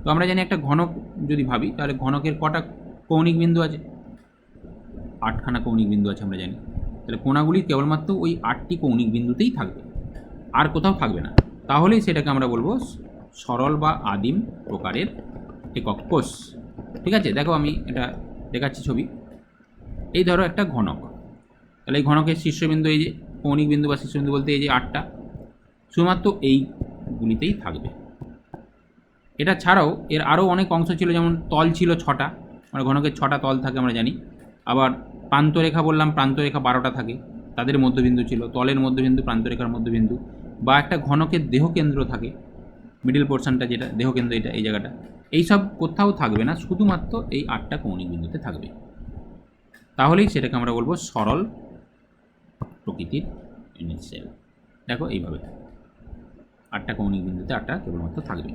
তো আমরা জানি একটা ঘনক যদি ভাবি, তাহলে ঘনকের কটা কৌণিক বিন্দু আছে? 8খানা কৌণিক বিন্দু আছে আমরা জানি। তাহলে কোণাগুলি কেবলমাত্র ওই 8টি কৌণিক বিন্দুতেই থাকবে, আর কোথাও থাকবে না। তাহলেই সেটাকে আমরা বলবো সরল বা আদিম প্রকারের একক কোষ। ঠিক আছে, দেখো আমি এটা দেখাচ্ছি ছবি। এই ধরো একটা ঘনক, তাহলে এই ঘনকের শীর্ষবিন্দু, এই যে কৌণিক বিন্দু বা শীর্ষবিন্দু বলতে এই যে 8টা, শুধুমাত্র এইগুলিতেই থাকবে। এটা ছাড়াও এর আরও অনেক অংশ ছিল, যেমন তল ছিল 6টা, মানে ঘনকের 6টা তল থাকে আমরা জানি। আবার প্রান্তরেখা বললাম, প্রান্তরেখা 12টা থাকে, তাদের মধ্যবিন্দু ছিল, তলের মধ্যবিন্দু, প্রান্তরেখার মধ্যবিন্দু। বা একটা ঘনকের দেহকেন্দ্র থাকে, মিডিল পোর্শনটা যেটা দেহকেন্দ্র, এটা এই জায়গাটা, এইসব কোথাও থাকবে না, শুধুমাত্র এই 8টা কৌণিক বিন্দুতে থাকবে। তাহলেই সেটাকে আমরা বলবো সরল প্রকৃতির ইউনিট সেল। দেখো এইভাবে 8টা কৌণিক বিন্দুতে 8টা কেবলমাত্র থাকবে।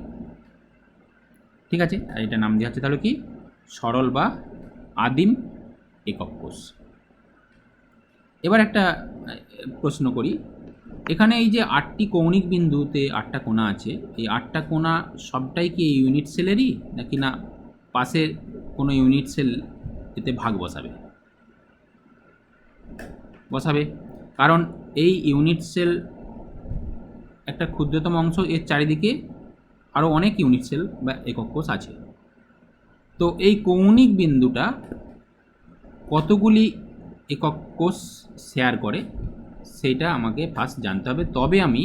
ঠিক আছে, আর এটা নাম দেওয়া হচ্ছে তাহলে কি, সরল বা আদিম একক কোষ। এবার একটা প্রশ্ন করি, এখানে এই যে 8টি কৌণিক বিন্দুতে 8টা কোণা আছে, এই 8টা কোণা সবটাই কি এই ইউনিট সেলেরই, নাকি না পাশে কোনো ইউনিট সেল এতে ভাগ বসাবে? কারণ এই ইউনিট সেল একটা ক্ষুদ্রতম অংশ, এর চারিদিকে আরও অনেক ইউনিট সেল বা একক কোষ আছে। তো এই কৌণিক বিন্দুটা কতগুলি একক কোষ শেয়ার করে সেটা আমাকে ফার্স্ট জানতে হবে, তবে আমি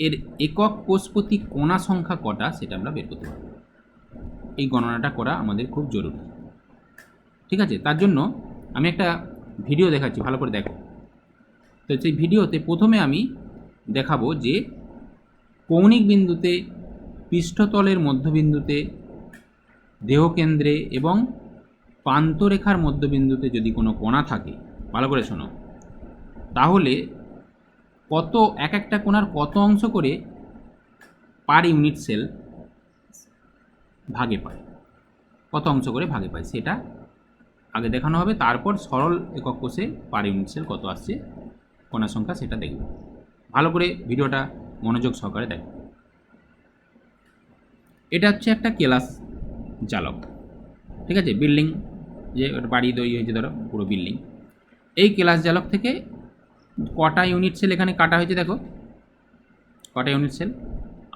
এর একক কোষ প্রতি কোণা সংখ্যা কটা সেটা আমরা বের করতে পারব। এই গণনাটা করা আমাদের খুব জরুরি, ঠিক আছে? তার জন্য আমি একটা ভিডিও দেখাচ্ছি, ভালো করে দেখো। তো সেই ভিডিওতে প্রথমে আমি দেখাবো যে কৌণিক বিন্দুতে, পৃষ্ঠতলের মধ্যবিন্দুতে, দেহকেন্দ্রে এবং প্রান্তরেখার মধ্যবিন্দুতে যদি কোনো কোণা থাকে, ভালো করে শোনো, তাহলে কত এক একটা কোণার কত অংশ করে পার ইউনিট সেল ভাগে পায়, কত অংশ করে ভাগে পায় সেটা আগে দেখানো হবে। তারপর সরল একক কোষে পার ইউনিট সেল কত আসছে কোণা সংখ্যা সেটা দেখব। ভালো করে ভিডিওটা মনোযোগ সহকারে দেখো। এটা হচ্ছে একটা কেলাস জালক, ঠিক আছে? বিল্ডিং, যে বাড়ি তৈরি হয়েছে ধরো, পুরো বিল্ডিং। এই কেলাস জালক থেকে কটা ইউনিট সেল এখানে কাটা হয়েছে দেখো, কটা ইউনিট সেল?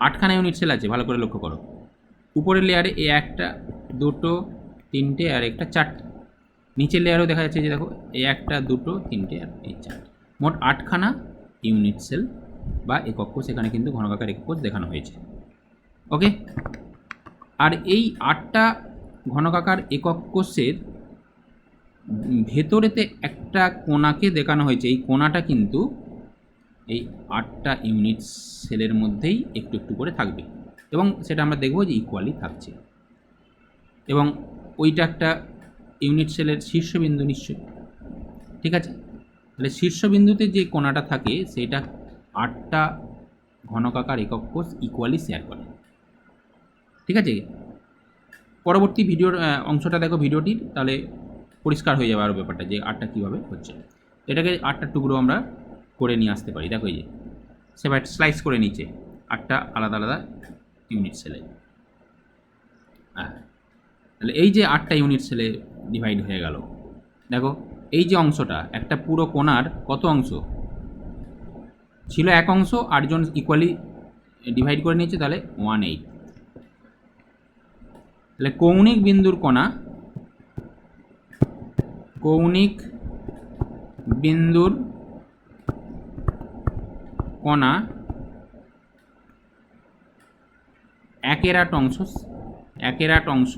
8খানা ইউনিট সেল আছে, ভালো করে লক্ষ্য করো। উপরের লেয়ারে এই একটা, দুটো, তিনটে আর একটা, চারটে। নিচের লেয়ারেও দেখা যাচ্ছে যে দেখো, এই একটা, দুটো, তিনটে আর এই চারটে, মোট 8খানা ইউনিট সেল বা একক কোষ এখানে কিন্তু ঘনকাকার একক কোষ দেখানো হয়েছে। ওকে, আর এই 8টা ঘনকাকার একক কোষের ভেতরেতে একটা কোণাকে দেখানো হয়েছে। এই কোণাটা কিন্তু এই 8টা ইউনিট সেলের মধ্যেই একটু একটু করে থাকবে, এবং সেটা আমরা দেখব যে ইকুয়ালি থাকছে। এবং ওইটা একটা ইউনিট সেলের শীর্ষবিন্দু নিশ্চয়ই, ঠিক আছে? তাহলে শীর্ষবিন্দুতে যে কোণাটা থাকে সেটা 8টা ঘনকাকার একক কোষ ইকুয়ালি শেয়ার করে, ঠিক আছে? পরবর্তী ভিডিওর অংশটা দেখো ভিডিওটির, তাহলে পরিষ্কার হয়ে যাবে আরও ব্যাপারটা যে 8টা কীভাবে হচ্ছে। এটাকে 8টা টুকরো আমরা করে নিয়ে আসতে পারি। দেখো এই যে সেপারেট স্লাইস করে নিচে 8টা আলাদা আলাদা ইউনিট সেলে। হ্যাঁ, তাহলে এই যে 8টা ইউনিট সেলে ডিভাইড হয়ে গেল, দেখো এই যে অংশটা, একটা পুরো কোণার কত অংশ ছিল? 1 অংশ, 8 জন ইকুয়ালি ডিভাইড করে নিয়েছে, তাহলে 1/8। তাহলে কৌণিক বিন্দুর কোণা, কৌণিক বিন্দুর কোণা 1/8 অংশ, 1/8 অংশ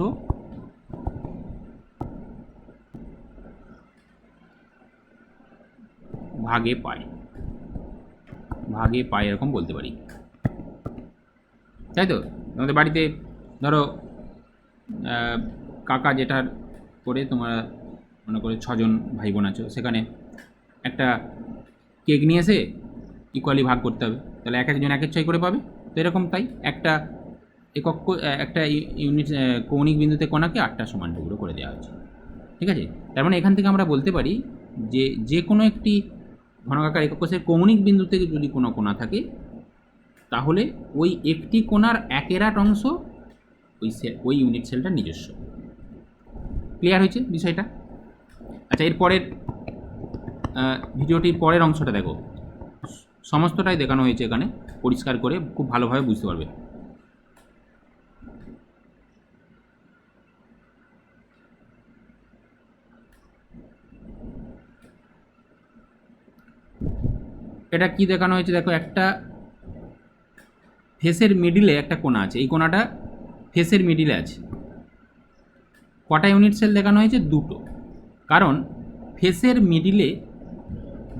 ভাগে পায়, এরকম বলতে পারি, তাই তো? তোমাদের বাড়িতে ধরো কাকা জেঠার করে তোমরা মনে করে 6 জন ভাই বোন আছো, সেখানে একটা কেক নিয়ে এসে ইকুয়ালি ভাগ করতে হবে, তাহলে এক একজন 1/6 করে পাবে। তো এরকম তাই একটা একক একটা ইউনিট কৌণিক বিন্দুতে কোণাকে 8টা সমান টুকরো করে দেওয়া হয়েছে, ঠিক আছে? তার মানে এখান থেকে আমরা বলতে পারি যে যে কোনো একটি ঘনকাকার একক কোষের কৌণিক বিন্দু থেকে যদি কোনো কোণা থাকে, তাহলে ওই একটি কোণার 1/8 অংশ ওই ইউনিট সেলটার নিজস্ব। ক্লিয়ার হয়েছে বিষয়টা? আচ্ছা, এর পরের ভিডিওটির পরের অংশটা দেখো, সমস্তটাই দেখানো হয়েছে এখানে পরিষ্কার করে, খুব ভালোভাবে বুঝতে পারবে। এটা কি দেখানো হয়েছে দেখো, একটা ফেসের মিডিলে একটা কোণা আছে, এই কোণাটা ফেসের মিডিলে আছে। কটা ইউনিট সেল দেখানো হয়েছে? 2টো। কারণ ফেসের মিডিলে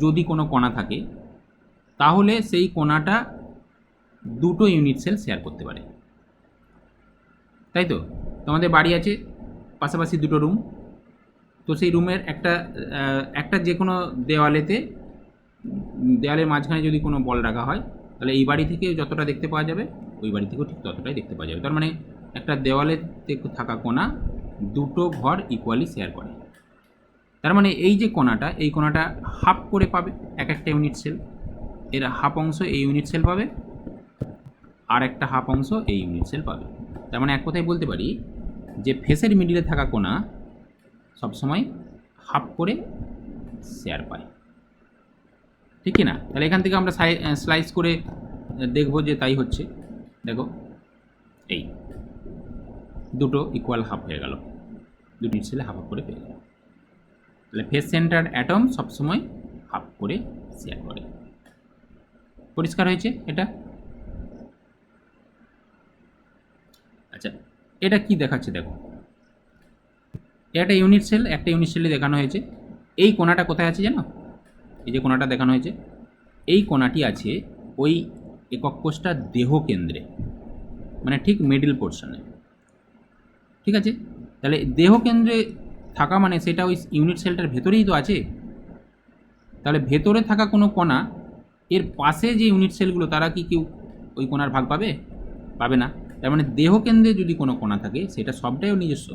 যদি কোনো কোণা থাকে তাহলে সেই কোণাটা 2টো ইউনিট সেল শেয়ার করতে পারে, তাই তো? তোমাদের বাড়ি আছে পাশাপাশি 2টো রুম, তো সেই রুমের একটা যে কোনো দেওয়ালের মাঝখানে যদি কোনো বল রাখা হয়, তাহলে এই বাড়ি থেকে যতটা দেখতে পাওয়া যাবে ওই বাড়ি থেকেও ঠিক ততটাই দেখতে পাওয়া যাবে। তার মানে একটা দেওয়ালে থাকা কোণা 2টো ঘর ইকুয়ালি শেয়ার করে। তার মানে এই যে কোণাটা, এই কোণাটা হাফ করে পাবে এক একটা ইউনিট সেল। এর হাফ অংশ এই ইউনিট সেল পাবে, আর একটা হাফ অংশ এই ইউনিট সেল পাবে। তার মানে এক কথায় বলতে পারি যে ফেসের মিডিলে থাকা কোণা সবসময় হাফ করে শেয়ার পায়, ঠিক কি না? তাহলে এখান থেকে আমরা স্লাইস করে দেখব যে তাই হচ্ছে। দেখো এই দুটো ইকুয়াল হাফ হয়ে গেল, দুটো ইউনিট সেলে হাফ হাফ করে পেয়ে গেল। তাহলে ফেস সেন্টার অ্যাটম সবসময় হাফ করে শেয়ার করে। পরিষ্কার হয়েছে এটা? আচ্ছা, এটা কি দেখাচ্ছে দেখো, একটা ইউনিট সেল, একটা ইউনিট সেলে দেখানো হয়েছে। এই কোণাটা কোথায় আছে জানো? এই যে কোণাটা দেখানো হয়েছে, এই কোণাটি আছে ওই একক কোষটার দেহ কেন্দ্রে, মানে ঠিক মিডল পোর্শনে, ঠিক আছে? তাহলে দেহ কেন্দ্রে থাকা মানে সেটা ওই ইউনিট সেলটার ভেতরেই তো আছে। তাহলে ভেতরে থাকা কোনো কণা এর পাশে যে ইউনিট সেলগুলো তারা কি কেউ ওই কোণার ভাগ পাবে? পাবে না। তার মানে দেহ কেন্দ্রে যদি কোনো কোণা থাকে সেটা সবটাই ওর নিজস্ব,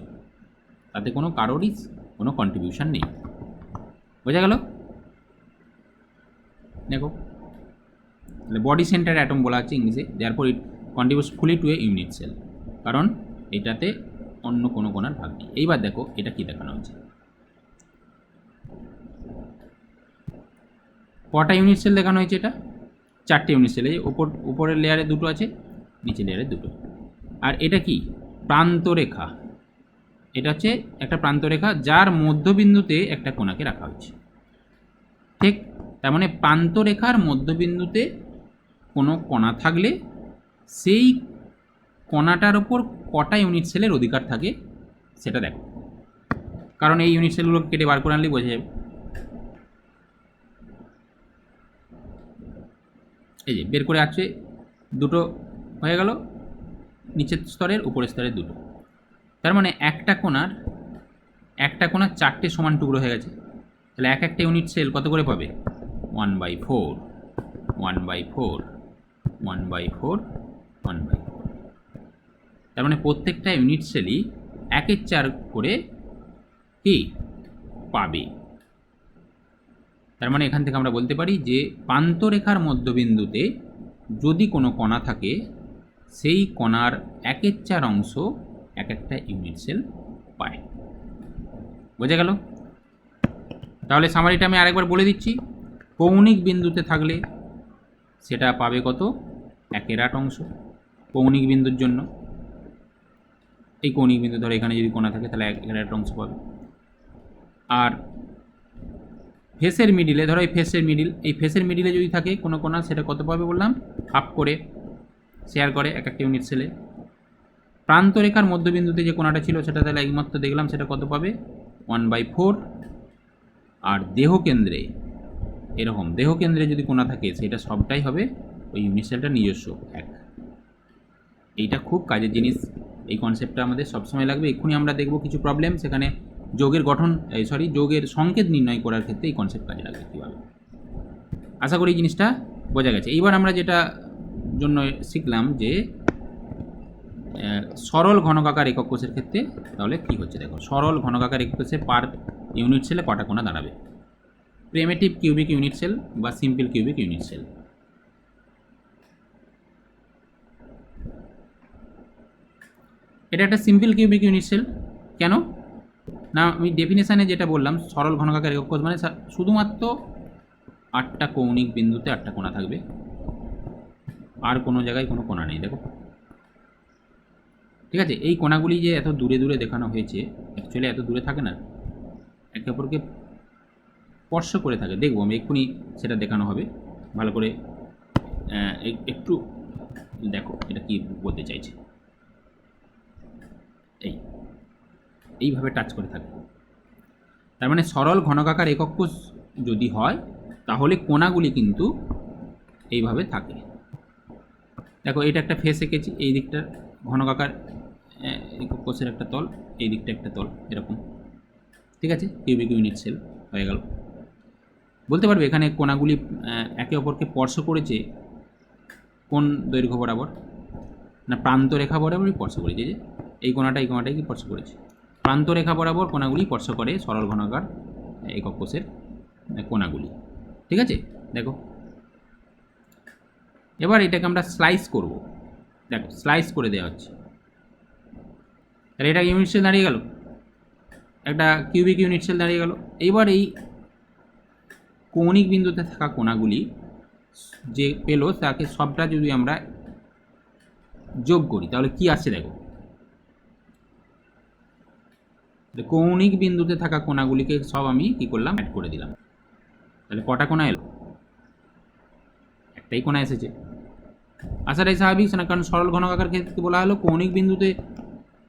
তাতে কোনো কারোরই কোনো কন্ট্রিবিউশন নেই। বোঝা গেল? দেখো, তাহলে বডি সেন্টার অ্যাটম বলা হচ্ছে ইংলিশে, দেয়ারফর ইট কন্ট্রিবিউটস ফুলি টু এ ইউনিট সেল, কারণ এটাতে অন্য কোনো কোণার ভাগ নেই। এইবার দেখো এটা কি দেখানো হচ্ছে, কটা ইউনিট সেল দেখানো হয়েছে? এটা 4টে ইউনিট সেল। এই উপরের লেয়ারে দুটো আছে, নিচের লেয়ারে দুটো। আর এটা কি? প্রান্তরেখা। এটা হচ্ছে একটা প্রান্তরেখা যার মধ্যবিন্দুতে একটা কোণাকে রাখা হয়েছে, ঠিক? তার মানে প্রান্তরেখার মধ্যবিন্দুতে কোনো কণা থাকলে সেই কণাটার ওপর কটা ইউনিট সেলের অধিকার থাকে সেটা দেখো, কারণ এই ইউনিট সেলগুলো কেটে বার করে আনলেই বোঝা যাবে। এই যে বের করে আছে, দুটো হয়ে গেল, নিচের স্তরের উপরের স্তরের দুটো। তার মানে একটা কোণার 4টে সমান টুকরো হয়ে গেছে। তাহলে একটা ইউনিট সেল কত করে পাবে? 1/4, 1/4, 1/4, 1/4। তার মানে প্রত্যেকটা ইউনিট সেলই 1/4 করে কি পাবে। তার মানে এখান থেকে আমরা বলতে পারি যে প্রান্তরেখার মধ্যবিন্দুতে যদি কোনো কণা থাকে সেই কণার 1/4 অংশ একটা ইউনিট সেল পায়। বোঝা গেল? তাহলে সামারিটা আমি আরেকবার বলে দিচ্ছি। কৌণিক বিন্দুতে থাকলে সেটা পাবে কত? 1/8 অংশ কৌণিক বিন্দুর জন্য। এই কৌণিক বিন্দু ধরো এখানে যদি কোণা থাকে তাহলে 1/8 অংশ পাবে। আর ফেসের মিডিলে, ধরো এই ফেসের মিডিলে যদি থাকে কোনো কোণা, সেটা কত পাবে বললাম? হাফ করে শেয়ার করে একটা ইউনিট সেলে। প্রান্তরেখার মধ্যবিন্দুতে যে কোণাটা ছিল সেটা তাহলে একমাত্র দেখলাম, সেটা কত পাবে? 1/4। আর দেহ কেন্দ্রে, এরকম দেহ কেন্দ্রে যদি কোণা থাকে সেটা সবটাই হবে ওই ইউনিট সেলটার নিজস্ব 1। এইটা খুব কাজের জিনিস, এই কনসেপ্টটা আমাদের সবসময় লাগবে। এক্ষুনি আমরা দেখব কিছু প্রবলেম, সেখানে যোগের গঠন যোগের সংকেত নির্ণয় করার ক্ষেত্রে এই কনসেপ্ট কাজে লাগবে কীভাবে। আশা করি এই জিনিসটা বোঝা গেছে। এইবার আমরা যেটা জন্য শিখলাম যে সরল ঘনকাকার একক কোষের ক্ষেত্রে তাহলে কী হচ্ছে দেখো। সরল ঘনকাকার একক কোষে পার ইউনিট সেলে কটা কোণা দাঁড়াবে? প্রিমিটিভ কিউবিক ইউনিট সেল বা সিম্পল কিউবিক ইউনিট সেল। এটা একটা সিম্পল কিউবিক ইউনিট সেল। কেন না, আমি ডেফিনেশানে যেটা বললাম, সরল ঘনকাকার একক কোষ মানে শুধুমাত্র 8টা কৌণিক বিন্দুতে 8টা কোণা থাকবে, আর কোনো জায়গায় কোনো কোণা নেই। দেখো, ঠিক আছে? এই কোণাগুলি যে এত দূরে দূরে দেখানো হয়েছে, অ্যাকচুয়ালি এত দূরে থাকে না, একে অপরকে স্পর্শ করে থাকে। দেখবো আমি এক্ষুনি সেটা দেখানো হবে ভালো করে। একটু দেখো এটা কি বলতে চাইছে। এইভাবে টাচ করে থাকে। তার মানে সরল ঘনকাকার একক কোষ যদি হয় তাহলে কোণাগুলি কিন্তু এইভাবে থাকে। দেখো, এটা একটা ফেস এঁকেছি, এই দিকটা ঘনকাকার একক কোষের একটা তল, এই দিকটা একটা তল, এরকম, ঠিক আছে? কিউবিক ইউনিট সেল হয়ে গেল। বলতে পারবে এখানে কোণাগুলি একে অপরকে স্পর্শ করেছে কোন দৈর্ঘ্য বরাবর? না, প্রান্তরেখা বরাবরই স্পর্শ করেছে। যে এই কোণাটাই কি স্পর্শ করেছে? প্রান্তরেখা বরাবর কোণাগুলি স্পর্শ করে সরল ঘনকাকার একক কোষের কোণাগুলি, ঠিক আছে? দেখো, এবার এটাকে আমরা স্লাইস করব। দেখো স্লাইস করে দেওয়া হচ্ছে, তাহলে এটা ইউনিট সেল দাঁড়িয়ে গেল, একটা কিউবিক ইউনিট সেল দাঁড়িয়ে গেল। এইবার এই কৌণিক বিন্দুতে থাকা কোণাগুলি যে পেলো তাকে সবটা যদি আমরা যোগ করি তাহলে কি আসছে দেখো, কৌণিক বিন্দুতে থাকা কোণাগুলিকে সব আমি কি করলাম, অ্যাড করে দিলাম। তাহলে কটা কোণা এলো, একটাই কোণা এসেছে। আসাটাই স্বাভাবিক না, কারণ সরল ঘনকাকার ক্ষেত্রে বলা হলো কৌণিক বিন্দুতে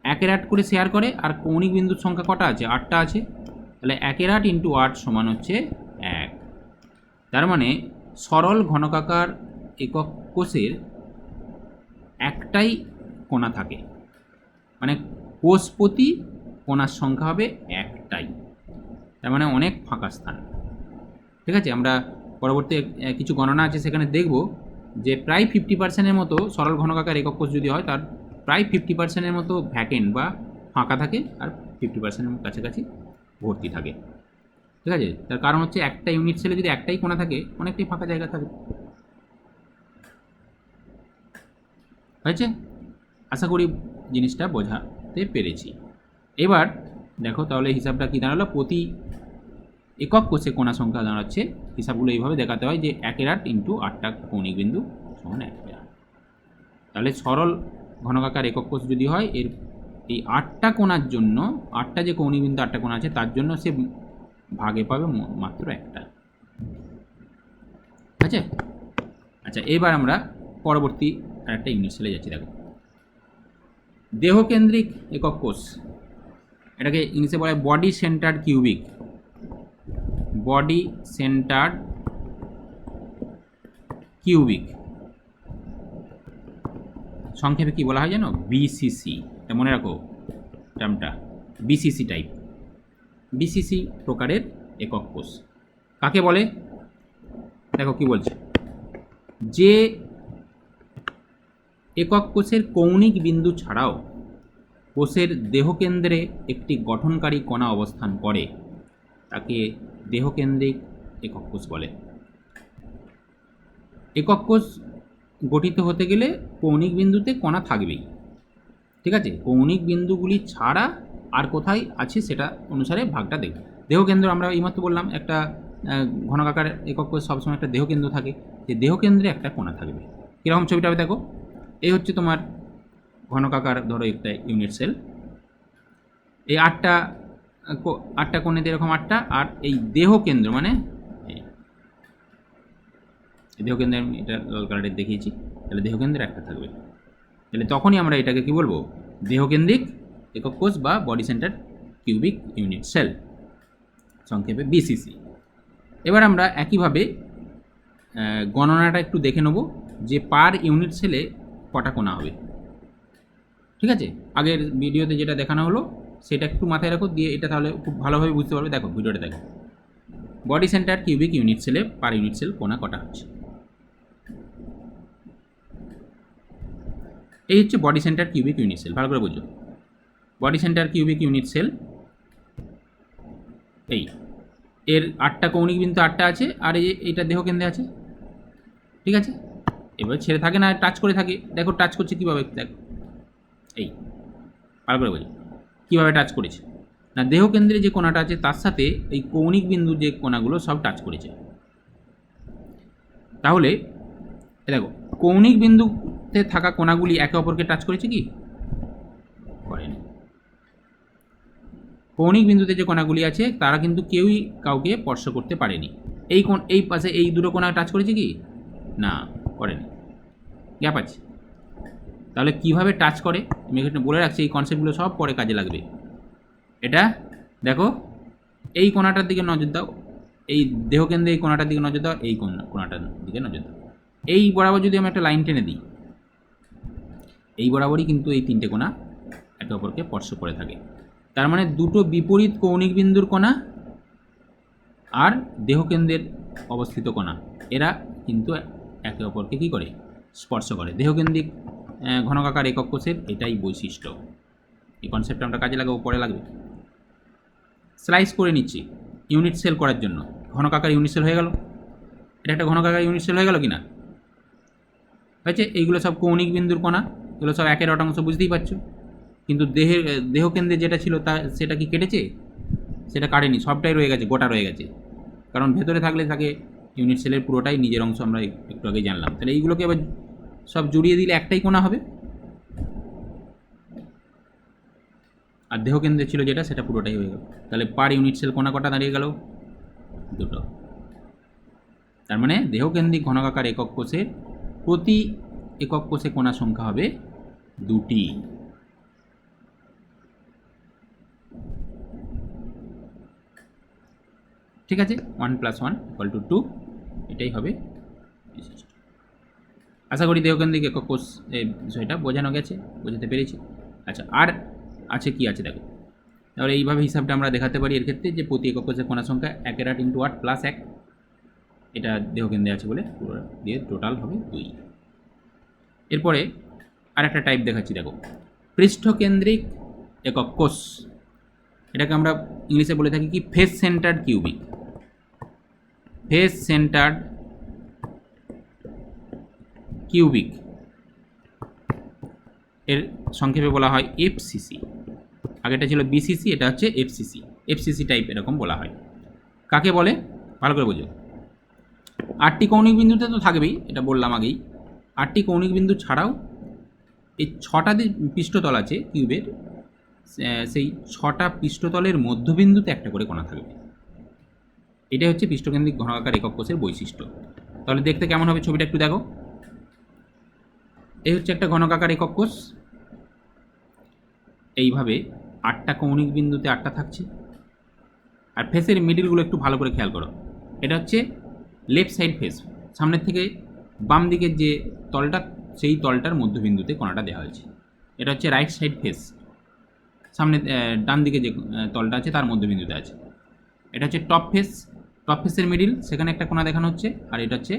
একের 8 করে শেয়ার করে, আর কৌণিক বিন্দুর সংখ্যা কটা আছে, 8টা আছে। তাহলে 1 × 8 × 8 সমান হচ্ছে 1। তার মানে সরল ঘনকাকার একক কোষের একটাই কোণা থাকে, মানে কোষ প্রতি কোণার সংখ্যা হবে একটাই, তার মানে অনেক ফাঁকা স্থান। ঠিক আছে, আমরা পরবর্তী কিছু গণনা আছে সেখানে দেখব যে প্রায় 50%-এর মতো সরল ঘনকাকার একক কোষ যদি হয় তার প্রায় 50%-এর মতো ভ্যাকেন্ট বা ফাঁকা থাকে, আর 50%-এর কাছাকাছি ভর্তি থাকে। ঠিক আছে, তার কারণ হচ্ছে একটা ইউনিট সেলে যদি একটাই কোণা থাকে অনেকটাই ফাঁকা জায়গা থাকে। হয়েছে, আশা করি জিনিসটা বোঝাতে পেরেছি। এবার দেখো তাহলে হিসাবটা কী দাঁড়ালো, প্রতি একক কোষে কোণা সংখ্যা দাঁড়াচ্ছে, হিসাবগুলো এইভাবে দেখাতে হয় যে 1 × 8 × 8টা কৌণিক বিন্দু সমান 1টা। তাহলে সরল ঘনকাকার একক কোষ যদি হয় এর এই 8টা কোণার জন্য, 8টা যে কৌণিক বিন্দু 8টা কোণা আছে তার জন্য সে ভাগে পাবে মাত্র একটা। আছে। আচ্ছা, এবার আমরা পরবর্তী আরেকটা ইউনিট সেলে যাচ্ছি। দেখো দেহকেন্দ্রিক একক কোষ, এটাকে ইংলিশে বলা হয় body centred cubic, body centred cubic, সংক্ষেপে কি বলা হয় জানো, বিসিসি। এটা মনে রাখো টার্মটা, বিসিসি টাইপ, বিসিসি প্রকারের একক কোষ কাকে বলে। দেখো কি বলছে, যে একক কোষের কৌণিক বিন্দু ছাড়াও কোষের দেহকেন্দ্রে একটি গঠনকারী কণা অবস্থান করে তাকে দেহকেন্দ্রিক একক কোষ বলে। একক কোষ গঠিত হতে গেলে কৌণিক বিন্দুতে কণা থাকবেই। ঠিক আছে, কৌণিক বিন্দুগুলি ছাড়া আর কোথায় আছে সেটা অনুসারে ভাগটা দেখব। দেহকেন্দ্র আমরা এইমাত্র বললাম একটা ঘনকাকার একক কোষ সবসময় একটা দেহকেন্দ্র থাকে, যে দেহকেন্দ্রে একটা কোণা থাকবে। কীরকম ছবিটা হবে দেখো, এই হচ্ছে তোমার ঘনকাকার ধরো একটা ইউনিট সেল, এই 8টা কোণেতে এরকম 8টা, আর এই দেহকেন্দ্র মানে দেহকেন্দ্রে আমি এটা লাল কালারের দেখিয়েছি, তাহলে দেহকেন্দ্রে একটা থাকবে। তাহলে তখনই আমরা এটাকে কি বলবো, দেহকেন্দ্রিক একক কোষ বা body center cubic unit cell, সংক্ষেপে বিসিসি। এবার আমরা একইভাবে গণনাটা একটু দেখে নেব যে পার ইউনিট সেলে কটা কোণা হবে। ঠিক আছে, আগের ভিডিওতে যেটা দেখানো হলো সেটা একটু মাথায় রাখো, দিয়ে এটা তাহলে খুব ভালোভাবে বুঝতে পারবে। দেখো ভিডিওটা দেখো, বডি সেন্টার কিউবিক ইউনিট সেলে পার ইউনিট সেল কোণা কটা হচ্ছে। এই হচ্ছে body center cubic unit cell, ভালো করে বুঝো। Body center cubic unit cell, এই এর 8টা কৌণিক বিন্দু 8টা আছে, আর এইটা দেহকেন্দ্রে আছে। ঠিক আছে, এবার ছেড়ে থাকে না, টাচ করে থাকে। দেখো টাচ করছে কীভাবে, দেখো এই ভালো করে বুঝো কীভাবে টাচ করেছে না, দেহকেন্দ্রে যে কোণাটা আছে তার সাথে এই কৌণিক বিন্দু যে কোণাগুলো সব টাচ করেছে। তাহলে দেখো কৌণিক বিন্দুতে থাকা কোণাগুলি একে অপরকে টাচ করেছে কি, করেনি। কৌণিক বিন্দুতে যে কোণাগুলি আছে তারা কিন্তু কেউই কাউকে স্পর্শ করতে পারেনি। এই পাশে এই দুটো কোণা টাচ করেছে কি, না করেনি, গ্যাপ আছে। তাহলে কিভাবে টাচ করে আমি এখানে বলে রাখছি, এই কনসেপ্টগুলো সব পরে কাজে লাগবে। এটা দেখো এই কোণাটার দিকে নজর দাও, এই দেহকেন্দ্রে এই কোণাটার দিকে নজর দাও, এই কোণাটার দিকে নজর দাও। এই বরাবর যদি আমি একটা লাইন টেনে দিই, এই বরাবরই কিন্তু এই 3টে কোণা একে অপরকে স্পর্শ করে থাকে। তার মানে দুটো বিপরীত কৌণিক বিন্দুর কোণা আর দেহকেন্দ্রের অবস্থিত কোণা, এরা কিন্তু একে অপরকে কী করে, স্পর্শ করে। দেহকেন্দ্রিক ঘনকাকার একক কোষের এটাই বৈশিষ্ট্য। এই কনসেপ্টটা আমরা কাজে লাগাবো, পরে লাগবে। স্লাইস করে নিচ্ছি ইউনিট সেল করার জন্য, ঘনকাকার ইউনিট সেল হয়ে গেল। এটা একটা ঘনকাকার ইউনিট সেল হয়ে গেল কি না, হয়েছে? এইগুলো সব কৌণিক বিন্দুর কণা, এগুলো সব একের অটাংশ, বুঝতেই পারছো। কিন্তু দেহকেন্দ্রে যেটা ছিল তা সেটা কি কেটেছে? সেটা কাটেনি, সবটাই রয়ে গেছে, গোটা রয়ে গেছে। কারণ ভেতরে থাকলে থাকে ইউনিট সেলের পুরোটাই নিজের অংশ, আমরা একটু আগে জানলাম। তাহলে এইগুলোকে আবার সব জড়িয়ে দিলে একটাই কোণা হবে, আর দেহকেন্দ্রে ছিল যেটা সেটা পুরোটাই হয়ে গেল। তাহলে পার ইউনিট সেল কোণা কটা দাঁড়িয়ে গেল? দুটো। তার মানে দেহকেন্দ্রিক ঘনকাকার একক কোষের প্রতি একক কোষে কোণা সংখ্যা হবে দুটি। ঠিক আছে, 1 + 1 = 2, এটাই হবে বিশিষ্ট। আশা করি দেহকেন্দ্রিক একক কোষ এই বিষয়টা বোঝানো গেছে, বোঝাতে পেরেছি। আচ্ছা, আর আছে কি আছে দেখো। তাহলে এইভাবে হিসাবটা আমরা দেখাতে পারি এর ক্ষেত্রে, যে প্রতি একক কোষের কোণা সংখ্যা 1/8 × 8 + 1, এটা দেহকেন্দ্রে আছে বলে পুরো দিয়ে টোটাল হবে 2। এরপরে আর একটা টাইপ দেখাচ্ছি, দেখো পৃষ্ঠকেন্দ্রিক একক কোষ। এটাকে আমরা ইংলিশে বলে থাকি কি, face centered cubic. Face centered cubic এর সংক্ষেপে বলা হয় এফসিসি। আগেটা ছিল বিসিসি, এটা হচ্ছে এফসিসি। এফসিসি টাইপ এরকম বলা হয়। কাকে বলে ভালো করে বোঝো। 8টি কৌণিক বিন্দুতে তো থাকবেই, এটা বললাম আগেই। 8টি কৌণিক বিন্দু ছাড়াও এই 6টা যে পৃষ্ঠতল আছে কিউবের, সেই 6টা পৃষ্ঠতলের মধ্যবিন্দুতে একটা করে কোণা থাকবে। এটাই হচ্ছে পৃষ্ঠকেন্দ্রিক ঘনকাকার একক কোষের বৈশিষ্ট্য। তাহলে দেখতে কেমন হবে ছবিটা একটু দেখো। এই হচ্ছে একটা ঘনকাকার একক কোষ, এইভাবে 8টা কৌণিক বিন্দুতে 8টা থাকছে। আর ফেসের মিডিলগুলো একটু ভালো করে খেয়াল করো। এটা হচ্ছে লেফট সাইড ফেস, সামনের থেকে বাম দিকের যে তলটা, সেই তলটার মধ্যবিন্দুতে কোণাটা দেওয়া হয়েছে। এটা হচ্ছে রাইট সাইড ফেস, সামনে ডান দিকে যে তলটা আছে তার মধ্যবিন্দুতে আছে। এটা হচ্ছে টপ ফেস, টপ ফেসের মিডিল, সেখানে একটা কোণা দেখানো হচ্ছে। আর এটা হচ্ছে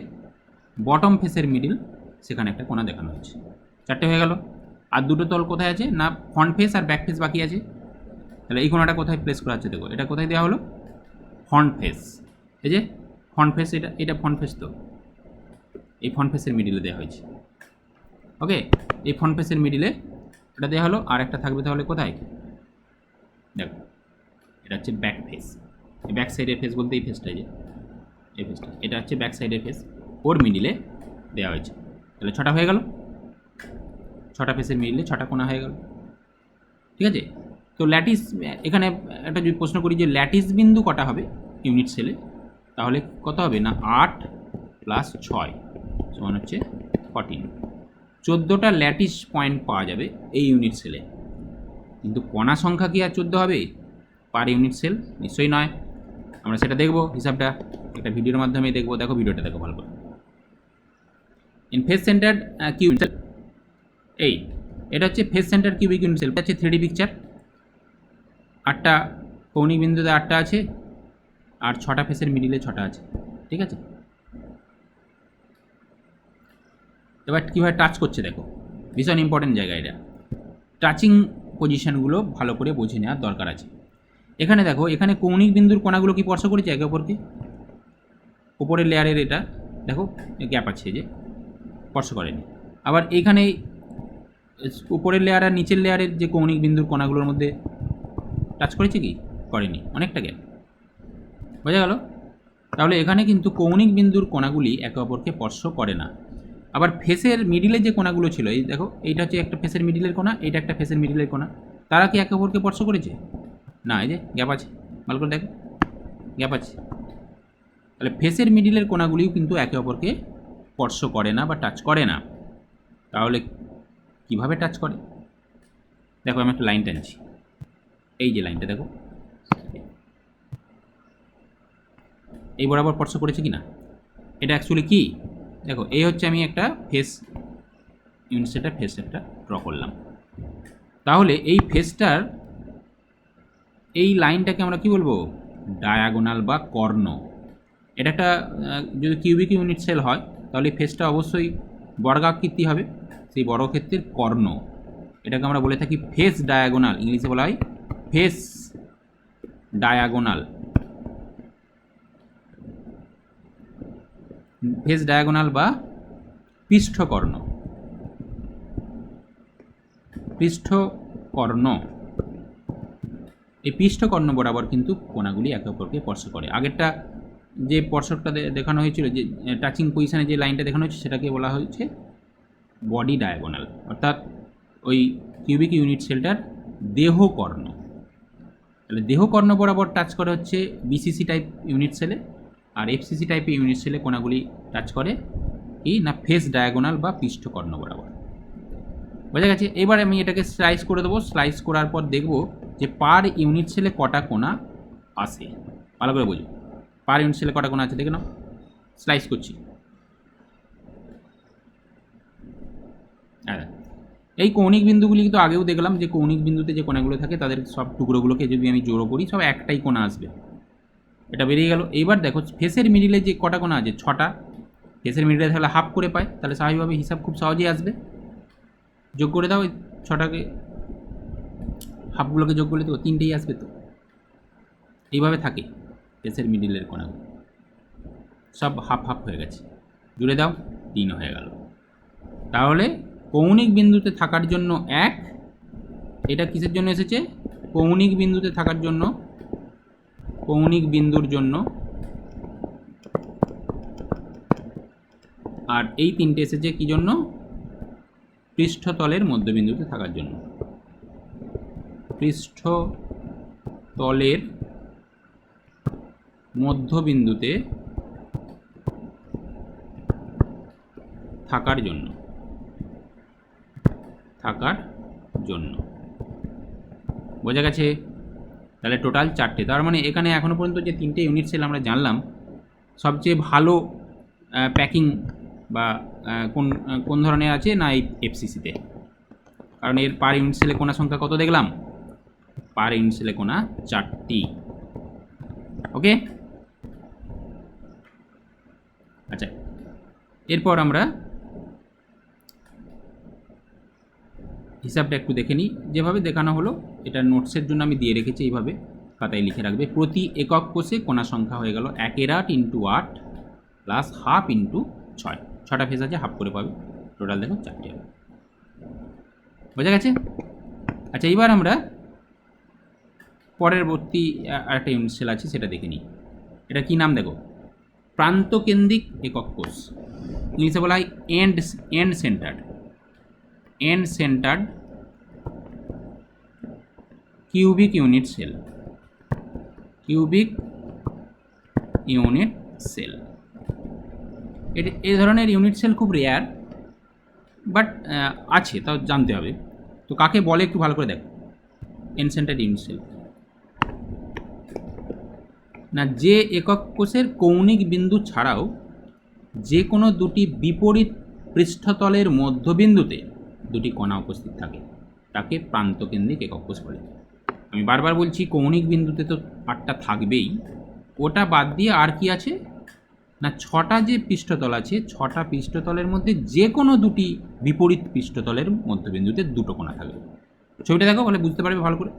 বটম ফেসের মিডিল, সেখানে একটা কোণা দেখানো হচ্ছে। 4টে হয়ে গেল। আর দুটো তল কোথায় আছে না, ফ্রন্ট ফেস আর ব্যাক ফেস বাকি আছে। তাহলে এই কোণাটা কোথায় প্লেস করা হচ্ছে দেখো, এটা কোথায় দেওয়া হলো, ফ্রন্ট ফেস। এই যে ফ্রন্ট ফেস, এটা ফ্রন্ট ফেস, তো এই ফ্রন্ট ফেসের মিডিলে দেওয়া হয়েছে। ওকে, এই ফ্রন্ট ফেসের মিডিলে এটা দেওয়া হলো। আর একটা থাকবে তাহলে কোথায়, দেখো এটা হচ্ছে ব্যাক ফেস। এই ব্যাক সাইডের ফেস বলতে এই ফেসটা, যে এই ফেসটা, এটা হচ্ছে ব্যাক সাইডের ফেস, ওর মিডিলে দেওয়া হয়েছে। তাহলে 6টা হয়ে গেল, 6টা ফেসের মিডিলে 6টা কোণা হয়ে গেল। ঠিক আছে। তো ল্যাটিস, এখানে একটা যদি প্রশ্ন করি যে ল্যাটিস বিন্দু কটা হবে ইউনিট সেলে, তাহলে কত হবে না, 8 + 6 সমান হচ্ছে 14। 14টা ল্যাটিস পয়েন্ট পাওয়া যাবে এই ইউনিট সেলে। কিন্তু কণা সংখ্যা কি আর 14 হবে পার ইউনিট সেল? নিশ্চয়ই নয়। আমরা সেটা দেখব, হিসাবটা একটা ভিডিওর মাধ্যমে দেখবো। দেখো ভিডিওটা দেখো ভালো করে। In face centered cubic cell, এটা হচ্ছে face center cubic unit cell. এটা হচ্ছে 3D পিকচার। 8টা কৌণিক বিন্দুতে 8টা আছে, আর 6টা ফেসের মিডিলে 6টা আছে। ঠিক আছে। এবার কীভাবে টাচ করছে দেখো, ভীষণ ইম্পর্টেন্ট জায়গা এটা। টাচিং পজিশনগুলো ভালো করে বুঝে নেওয়ার দরকার আছে। এখানে দেখো, এখানে কৌণিক বিন্দুর কণাগুলো কি স্পর্শ করেছে একে অপরকে? উপরের লেয়ারের এটা দেখো গ্যাপ আছে, যে স্পর্শ করেনি। আবার এইখানে উপরের লেয়ার আর নিচের লেয়ারের যে কৌণিক বিন্দুর কণাগুলোর মধ্যে টাচ করেছে কি? করেনি, অনেকটা গ্যাপ। বোঝা গেল? তাহলে এখানে কিন্তু কৌণিক বিন্দুর কণাগুলি একে অপরকে স্পর্শ করে না। আবার ফেসের মিডিলে যে কোণাগুলো ছিল, এই দেখো এইটা হচ্ছে একটা ফেসের মিডিলের কোণা, এইটা একটা ফেসের মিডিলের কোণা, তারা কি একে অপরকে স্পর্শ করেছে? না, এই যে গ্যাপ আছে, ভালো করে দেখো গ্যাপ আছে। তাহলে ফেসের মিডিলের কোণাগুলিও কিন্তু একে অপরকে স্পর্শ করে না বা টাচ করে না। তাহলে কিভাবে টাচ করে দেখো, আমি একটা লাইন টানছি, এই যে লাইনটা দেখো, এই বরাবর স্পর্শ করেছে কি না? এটা অ্যাকচুয়ালি কি দেখো, এই হচ্ছে আমি একটা ফেস ইউনিট সেটার ফেস একটা ড্র করলাম। তাহলে এই ফেসটার এই লাইনটাকে আমরা কি বলবো? ডায়াগোনাল বা কর্ণ। এটা একটা যদি কিউবিক ইউনিট সেল হয় তাহলে এই ফেসটা অবশ্যই বর্গাকৃতি হবে, সেই বর্গক্ষেত্রের কর্ণ। এটাকে আমরা বলে থাকি ফেস ডায়াগোনাল, ইংলিশে বলা হয় ফেস ডায়াগোনাল। ফেস ডায়াগোনাল বা পৃষ্ঠকর্ণ। পৃষ্ঠকর্ণ, এই পৃষ্ঠকর্ণ বরাবর কিন্তু কোণাগুলি একে অপরকে স্পর্শ করে। আগেরটা যে স্পর্শকটা দেখানো হয়েছিল, যে টাচিং পজিশনে যে লাইনটা দেখানো হয়েছে, সেটাকে বলা হয়েছে বডি ডায়াগোনাল, অর্থাৎ ওই কিউবিক ইউনিট সেলটার দেহকর্ণ। তাহলে দেহকর্ণ বরাবর টাচ করে হচ্ছে বিসিসি টাইপ ইউনিট সেলে, আর এফসিসি টাইপের ইউনিট সেলে কোণাগুলি টাচ করে কি না ফেস ডায়াগোনাল বা পৃষ্ঠকর্ণ বরাবর। বোঝা গেছে? এবার আমি এটাকে স্লাইস করে দেবো। স্লাইস করার পর দেখব যে পার ইউনিট সেলে কটা কোণা আসে। ভালো করে বুঝো, পার ইউনিট সেলে কটা কোণা আছে দেখে নাও। স্লাইস করছি। হ্যাঁ, এই কৌণিক বিন্দুগুলি কিন্তু আগেও দেখলাম যে কৌণিক বিন্দুতে যে কোণাগুলো থাকে তাদের সব টুকরোগুলোকে যদি আমি জোড়ো করি, সব একটাই কোণা আসবে। এটা বেরিয়ে গেল। এইবার দেখো ফেসের মিডিলে যে কটা কোণা আছে, 6টা। ফেসের মিডিলে তাহলে হাফ করে পায়, তাহলে স্বাভাবিকভাবে হিসাব খুব সহজেই আসবে। যোগ করে দাও, ওই 6টাকে হাফগুলোকে যোগ করলে তো 3টেই আসবে। তো এইভাবে থাকে ফেসের মিডিলের কোণাগুলো, সব হাফ হাফ হয়ে গেছে। জুড়ে দাও, 3 হয়ে গেল। তাহলে কৌণিক বিন্দুতে থাকার জন্য 1, এটা কিসের জন্য এসেছে? কৌণিক বিন্দুতে থাকার জন্য, কৌণিক বিন্দুর জন্য। আর এই 3টে এসেছে কি জন্য? পৃষ্ঠতলের মধ্যবিন্দুতে থাকার জন্য। পৃষ্ঠতলের মধ্যবিন্দুতে থাকার জন্য, বোঝা গেছে? তাহলে টোটাল 4টে। তার মানে এখানে এখনো পর্যন্ত যে 3টে ইউনিট সেল আমরা জানলাম, সবচেয়ে ভালো প্যাকিং বা কোন ধরনের আছে না এই এফসিসিতে। কারণ এর পার ইউনিট সেলে কোণা সংখ্যা কত দেখলাম? পার ইউনিট সেলে কোণা 4টি। ওকে, আচ্ছা, এরপর আমরা হিসাবটা একটু দেখে নিই। যেভাবে দেখানো হলো, এটা নোটসের জন্য আমি দিয়ে রেখেছি, এইভাবে খাতায় লিখে রাখবে। প্রতি একক কোষে কোণা সংখ্যা হয়ে গেল 1/8 × 8 প্লাস হাফ × 6। 6টা ফেস আছে, হাফ করে পাবে। টোটাল দেখো 4টে হবে। বোঝা গেছে? আচ্ছা, এইবার আমরা পরবর্তী আরেকটা ইউনিট সেল আছে, সেটা দেখে নিই। এটা কি নাম দেখো? প্রান্তকেন্দ্রিক একক কোষ। ইংলিশে বলা হয় end centered cubic unit cell. এই ধরনের ইউনিট সেল খুব রেয়ার, বাট আছে, তাও জানতে হবে। তো কাকে বলে একটু ভালো করে দেখো। এন্ড সেন্টার্ড ইউনিট সেল না, যে একক কোষের কৌণিক বিন্দু ছাড়াও যে কোনো দুটি বিপরীত পৃষ্ঠতলের মধ্যবিন্দুতে দুটি কণা উপস্থিত থাকে, তাকে প্রান্তকেন্দ্রিক একক কোষ বলে। আমি বারবার বলছি, কৌণিক বিন্দুতে তো 8টা থাকবেই, ওটা বাদ দিয়ে আর কি আছে না 6টা যে পৃষ্ঠতল আছে, 6টা পৃষ্ঠতলের মধ্যে যে কোনো দুটি বিপরীত পৃষ্ঠতলের মধ্যবিন্দুতে দুটো কোণা থাকবে। ছবিটা দেখো, বলে বুঝতে পারবে ভালো করে।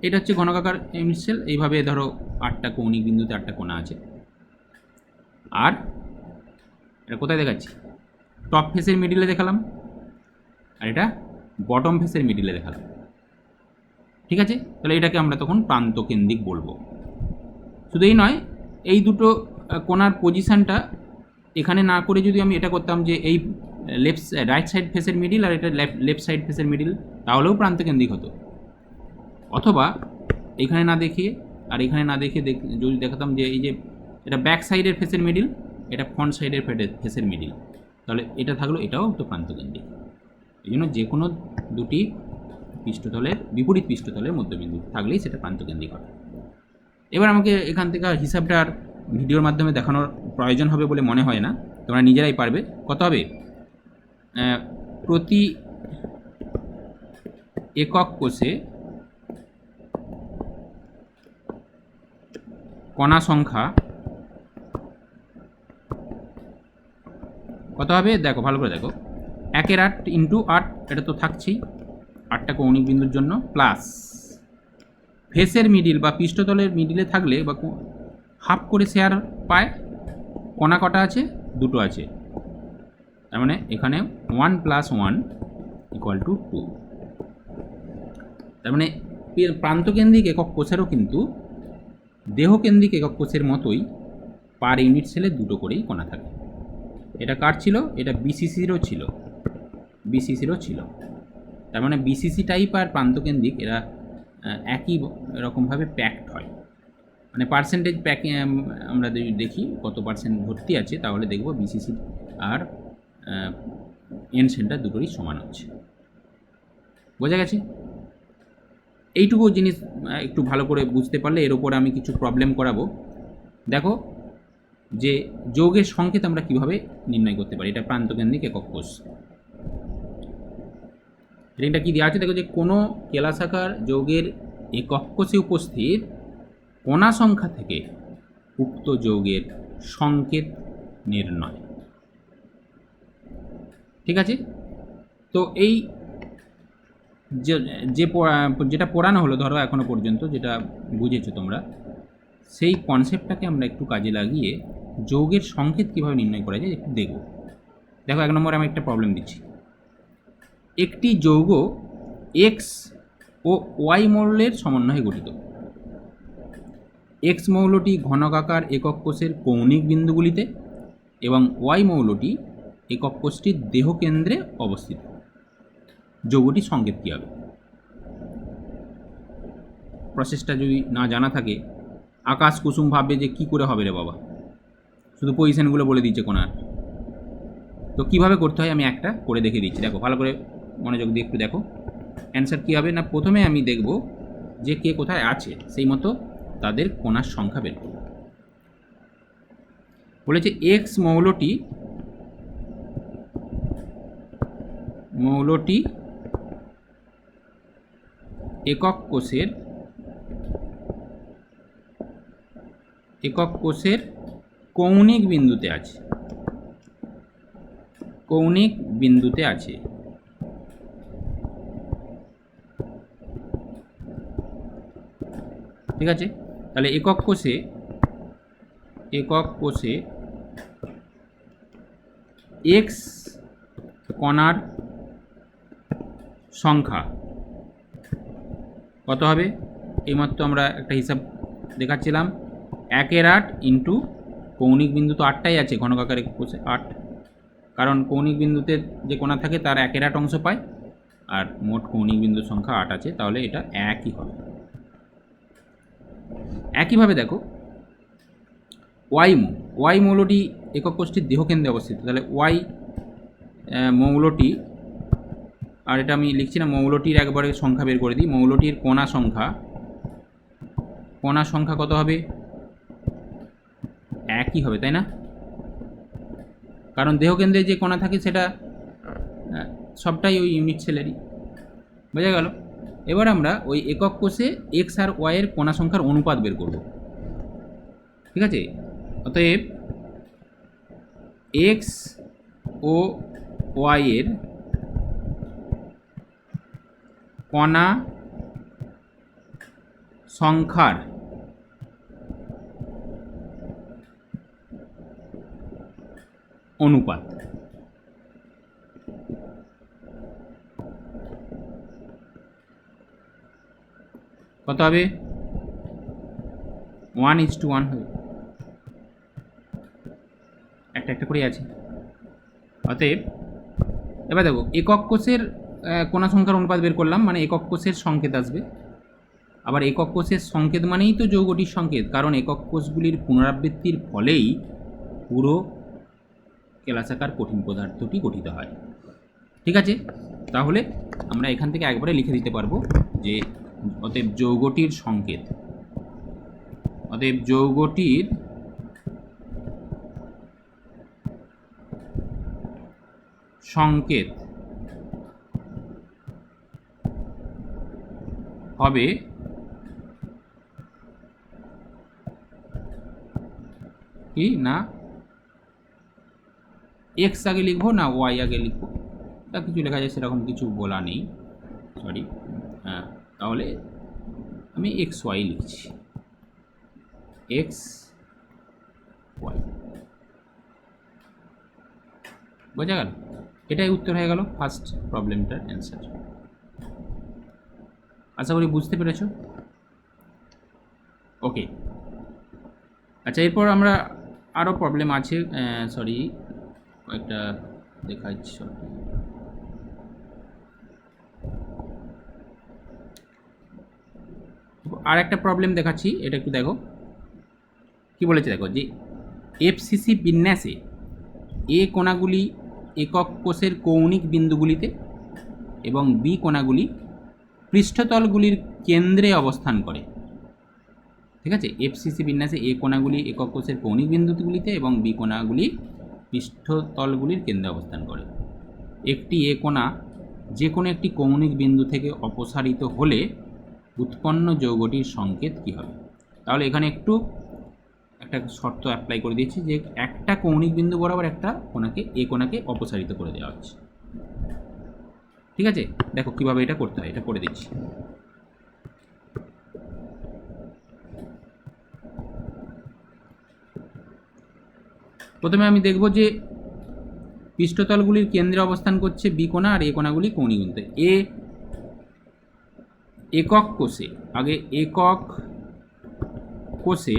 এটা হচ্ছে ঘনকাকার ইউনিট সেল। এইভাবে ধরো 8টা কৌণিক বিন্দুতে 8টা কোণা আছে। আর এটা কোথায় দেখাচ্ছি? টপ ফেসের মিডিলে দেখালাম, আর এটা বটম ফেসের মিডিলে দেখালাম। ঠিক আছে? তাহলে এটাকে আমরা তখন প্রান্তকেন্দ্রিক বলবো। শুধু এই নয়, এই দুটো কোণার পজিশানটা এখানে না করে যদি আমি এটা করতাম যে এই রাইট সাইড ফেসের মিডিল আর এটা লেফট সাইড ফেসের মিডিল, তাহলেও প্রান্তকেন্দ্রিক হতো। অথবা এখানে না দেখিয়ে আর এখানে না দেখে যদি দেখাতাম যে এই যে এটা ব্যাক সাইডের ফেসের মিডিল, এটা ফ্রন্ট সাইডের ফেসের মিডিল, তাহলে এটা থাকলো, এটাও তো প্রান্তকেন্দ্রিক। এই জন্য যে কোনো দুটি পৃষ্ঠতলের বিপরীত পৃষ্ঠতলের মধ্যবিন্দু থাকলেই সেটা প্রান্তকেন্দ্রিক হবে। এবার আমাকে এখান থেকে হিসাবটা আর ভিডিওর মাধ্যমে দেখানোর প্রয়োজন হবে বলে মনে হয় না, তোমরা নিজেরাই পারবে। কত হবে? প্রতি একক কোষে কণা সংখ্যা কত হবে দেখো, ভালো করে দেখো। 1/8 × 8, এটা তো থাকছেই 8টা কৌণিক বিন্দুর জন্য, প্লাস ফেসের মিডিল বা পৃষ্ঠতলের মিডিলে থাকলে বা হাফ করে শেয়ার পায়। কণা কটা আছে? দুটো আছে। তার মানে এখানে 1 + 1 = 2। তার মানে প্রান্তকেন্দ্রিক একক কোষেরও কিন্তু দেহকেন্দ্রিক একক কোষের মতোই পার ইউনিট সেলে দুটো করেই কণা থাকে। এটা কার ছিল? এটা বিসিসিরও ছিল। তার মানে বিসিসি টাইপ আর প্রান্তকেন্দ্রিক এরা একই রকমভাবে প্যাকড হয়। মানে পার্সেন্টেজ প্যাকে আমরা যদি দেখি কত পার্সেন্ট ভর্তি আছে, তাহলে দেখব বিসিসি আর এন সেন্টার দুটোরই সমান হচ্ছে। বোঝা গেছে? এইটুকু জিনিস একটু ভালো করে বুঝতে পারলে এর ওপরে আমি কিছু প্রবলেম করাবো। দেখো যে যৌগের সংকেত আমরা কিভাবে নির্ণয় করতে পারি। এটা প্রান্তকেন্দ্রিক একক কোষ। এটা কি দেওয়া আছে দেখো, যে কোনো কেলাসাকার যৌগের একক কোষে উপস্থিত কণা সংখ্যা থেকে উক্ত যৌগের সংকেত নির্ণয়। ঠিক আছে? তো এই যেটা পড়ানো হলো ধরো এখনো পর্যন্ত, যেটা বুঝেছো তোমরা, সেই কনসেপ্টটাকে আমরা একটু কাজে লাগিয়ে যৌগের সংকেত কীভাবে নির্ণয় করা যায় একটু দেখব। দেখো 1 নম্বরে আমি একটা প্রবলেম দিচ্ছি। একটি যৌগ এক্স ও ওয়াই মৌলের সমন্বয়ে গঠিত। এক্স মৌলটি ঘনকাকার একক কোষের কৌণিক বিন্দুগুলিতে এবং ওয়াই মৌলটি একক কোষটির দেহকেন্দ্রে অবস্থিত। যৌগটির সংকেত কী হবে? প্রসেসটা যদি না জানা থাকে, আকাশ কুসুম ভাববে যে কী করে হবে রে বাবা, শুধু পজিশনগুলো বলে দিচ্ছে কোনার। তো কীভাবে করতে হয় আমি একটা করে দেখে দিচ্ছি। দেখো ভালো করে মনোযোগ দিয়ে একটু দেখো। অ্যান্সার কী হবে না, প্রথমে আমি দেখব যে কে কোথায় আছে, সেই মতো তাদের কোণার সংখ্যা বের করব। বলেছে এক্স মৌলটি একক কোষের কৌণিক বিন্দুতে আছে। ঠিক আছে? তাহলে একক কোষে এক্স কণার সংখ্যা কত হবে? এইমাত্র আমরা একটা হিসাব দেখাচ্ছিলাম, 1/8 ইন্টু কৌণিক বিন্দু তো 8টাই আছে ঘনকাকার একক কোষে 8, কারণ কৌণিক বিন্দুতে যে কোণা থাকে তার 1/8 অংশ পায়, আর মোট কৌণিক বিন্দুর সংখ্যা 8 আছে, তাহলে এটা একই হবে। একইভাবে দেখো ওয়াই মৌলটি একক কোষটির দেহকেন্দ্রে অবস্থিত। তাহলে ওয়াই মৌলটি, আর এটা আমি লিখছি না, মৌলটির একবারে সংখ্যা বের করে দিই। মৌলটির কণা সংখ্যা কত হবে? একই হবে, তাই না? কারণ দেহকেন্দ্রে যে কণা থাকে সেটা সবটাই ওই ইউনিট সেলেরই। বোঝা গেল? এবার আমরা ওই একক কোষে এক্স আর ওয়াইয়ের কণা সংখ্যার অনুপাত বের করব। ঠিক আছে? অতএব এক্স ও ওয়াইয়ের কণা সংখ্যার অনুপাত কত হবে? 1:1 হবে। একটা করে আছে। অতএব এবার দেখো একক কোষের কণা সংখ্যার অনুপাত বের করলাম, মানে একক কোষের সংকেত আসবে। আবার একক কোষের সংকেত মানেই তো যৌগটির সংকেত, কারণ একক কোষগুলির পুনরাবৃত্তির ফলেই পুরো কেলাসাকার কঠিন পদার্থটি গঠিত হয়। ঠিক আছে? তাহলে আমরা এখান থেকে একবারে লিখে দিতে পারবো যে অতএব যৌগটির সংকেত হবে কি না এক্স আগে লিখবো না ওয়াই আগে লিখবো, তা কিছু লেখা যায় সেরকম কিছু বলা নেই, সরি। হ্যাঁ, তাহলে আমি এক্স ওয়াই লিখছি, এক্স ওয়াই। বোঝা গেল? এটাই উত্তর হয়ে গেল ফার্স্ট প্রবলেমটার অ্যান্সার। আশা করি বুঝতে পেরেছো। ওকে, আচ্ছা এরপর আমরা আরও প্রবলেম আছে, সরি কয়েকটা দেখাচ্ছি। আর একটা প্রবলেম দেখাচ্ছি, এটা একটু দেখো কি বলেছে। দেখো যে এফসিসি বিন্যাসে এ কোণাগুলি একক কোষের কৌণিক বিন্দুগুলিতে এবং বি কোণাগুলি পৃষ্ঠতলগুলির কেন্দ্রে অবস্থান করে। ঠিক আছে, এফসিসি বিন্যাসে এ কোণাগুলি একক কোষের কৌণিক বিন্দুগুলিতে এবং বি কোণাগুলি পৃষ্ঠতলগুলির কেন্দ্রে অবস্থান করে। একটি এ কোণা যে কোনো একটি কৌণিক বিন্দু থেকে অপসারিত হলে উৎপন্ন যৌগটির সংকেত কী হবে? তাহলে এখানে একটু একটা শর্ত অ্যাপ্লাই করে দিয়েছি যে একটা কৌণিক বিন্দু বরাবর একটা কোণাকে এ কোণাকে অপসারিত করে দেওয়া হচ্ছে। ঠিক আছে, দেখো কিভাবে এটা করতে হয়, এটা করে দিচ্ছি। প্রথমে আমি দেখব যে পৃষ্ঠতলগুলির কেন্দ্রে অবস্থান করছে বি কোণা আর এ কোণাগুলি কৌণিক বিন্দু। এ একক কোষে, আগে একক কোষে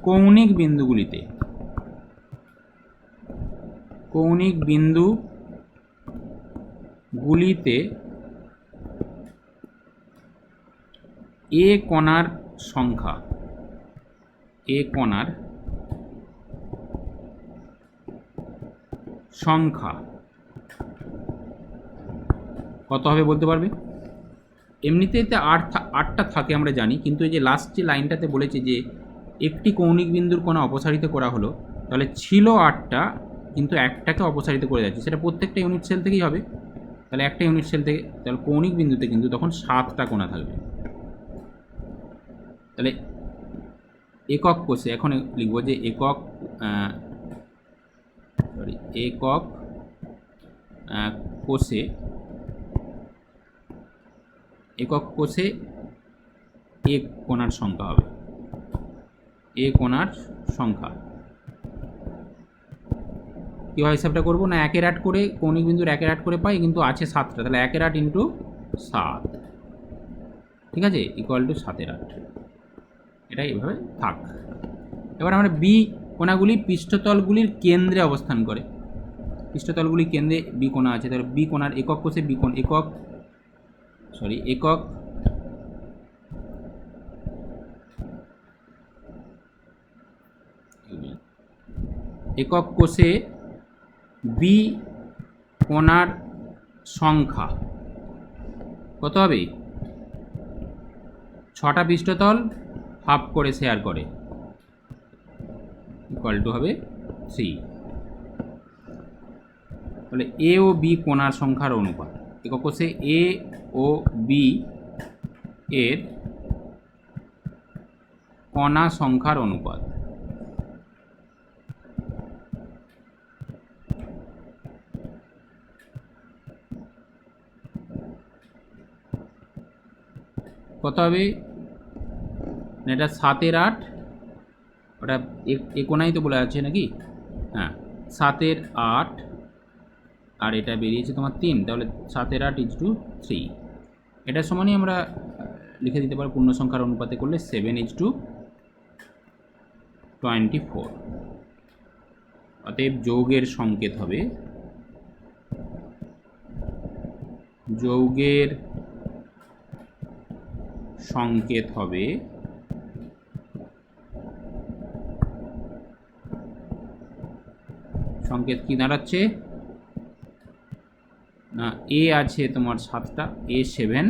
কৌণিক বিন্দুগুলিতে এ কোণার সংখ্যা কত হবে বলতে পারবে? এমনিতে এতে আটটা থাকে আমরা জানি, কিন্তু এই যে লাস্ট যে লাইনটাতে বলেছে যে একটি কৌণিক বিন্দুর কোণা অপসারিত করা হলো, তাহলে ছিল 8টা কিন্তু একটাকে অপসারিত করে যাচ্ছে, সেটা প্রত্যেকটা ইউনিট সেল থেকেই হবে। তাহলে একটা ইউনিট সেল থেকে, তাহলে কৌণিক বিন্দুতে কিন্তু তখন 7টা কোণা থাকবে। তাহলে একক কোষে এখন লিখব যে একক কোষে এ কোণার সংখ্যা হবে, কীভাবে হিসাবটা করবো না, 1/8 করে কৌণিক বিন্দুর 1/8 করে পাই, কিন্তু আছে 7টা, তাহলে 1/8 ইন্টু 7, ঠিক আছে, ইকুয়াল টু 7/8। এটা এইভাবে থাক। এবার আমরা বি কোণাগুলি পৃষ্ঠতলগুলির কেন্দ্রে অবস্থান করে, পৃষ্ঠতলগুলির কেন্দ্রে বি কোণা আছে, তাহলে বি কোণার একক কোষে একক কোষে বি কোণার সংখ্যা কত হবে? 6টা পৃষ্ঠতল হাফ করে শেয়ার করে, ইকুয়াল টু হবে 3। তাহলে এ ও বি কোণার সংখ্যার অনুপাত, একক কোষে এ ও বি এর কোণা সংখ্যার অনুপাত। কত হবে? এটা 7/8, ওটা এ কোণাই তো বলে আছে নাকি? হ্যাঁ, 7/8, আর এটা বেরিয়েছে তোমার 3, তাহলে 7/8 = 3। এটার সমানই আমরা লিখে দিতে পারবো পূর্ণ সংখ্যার অনুপাতে করলে 7:24। অতএব যৌগের সংকেত হবে, সংকেত কি দাঁড়াচ্ছে না, এ আছে তোমার 7টা, A7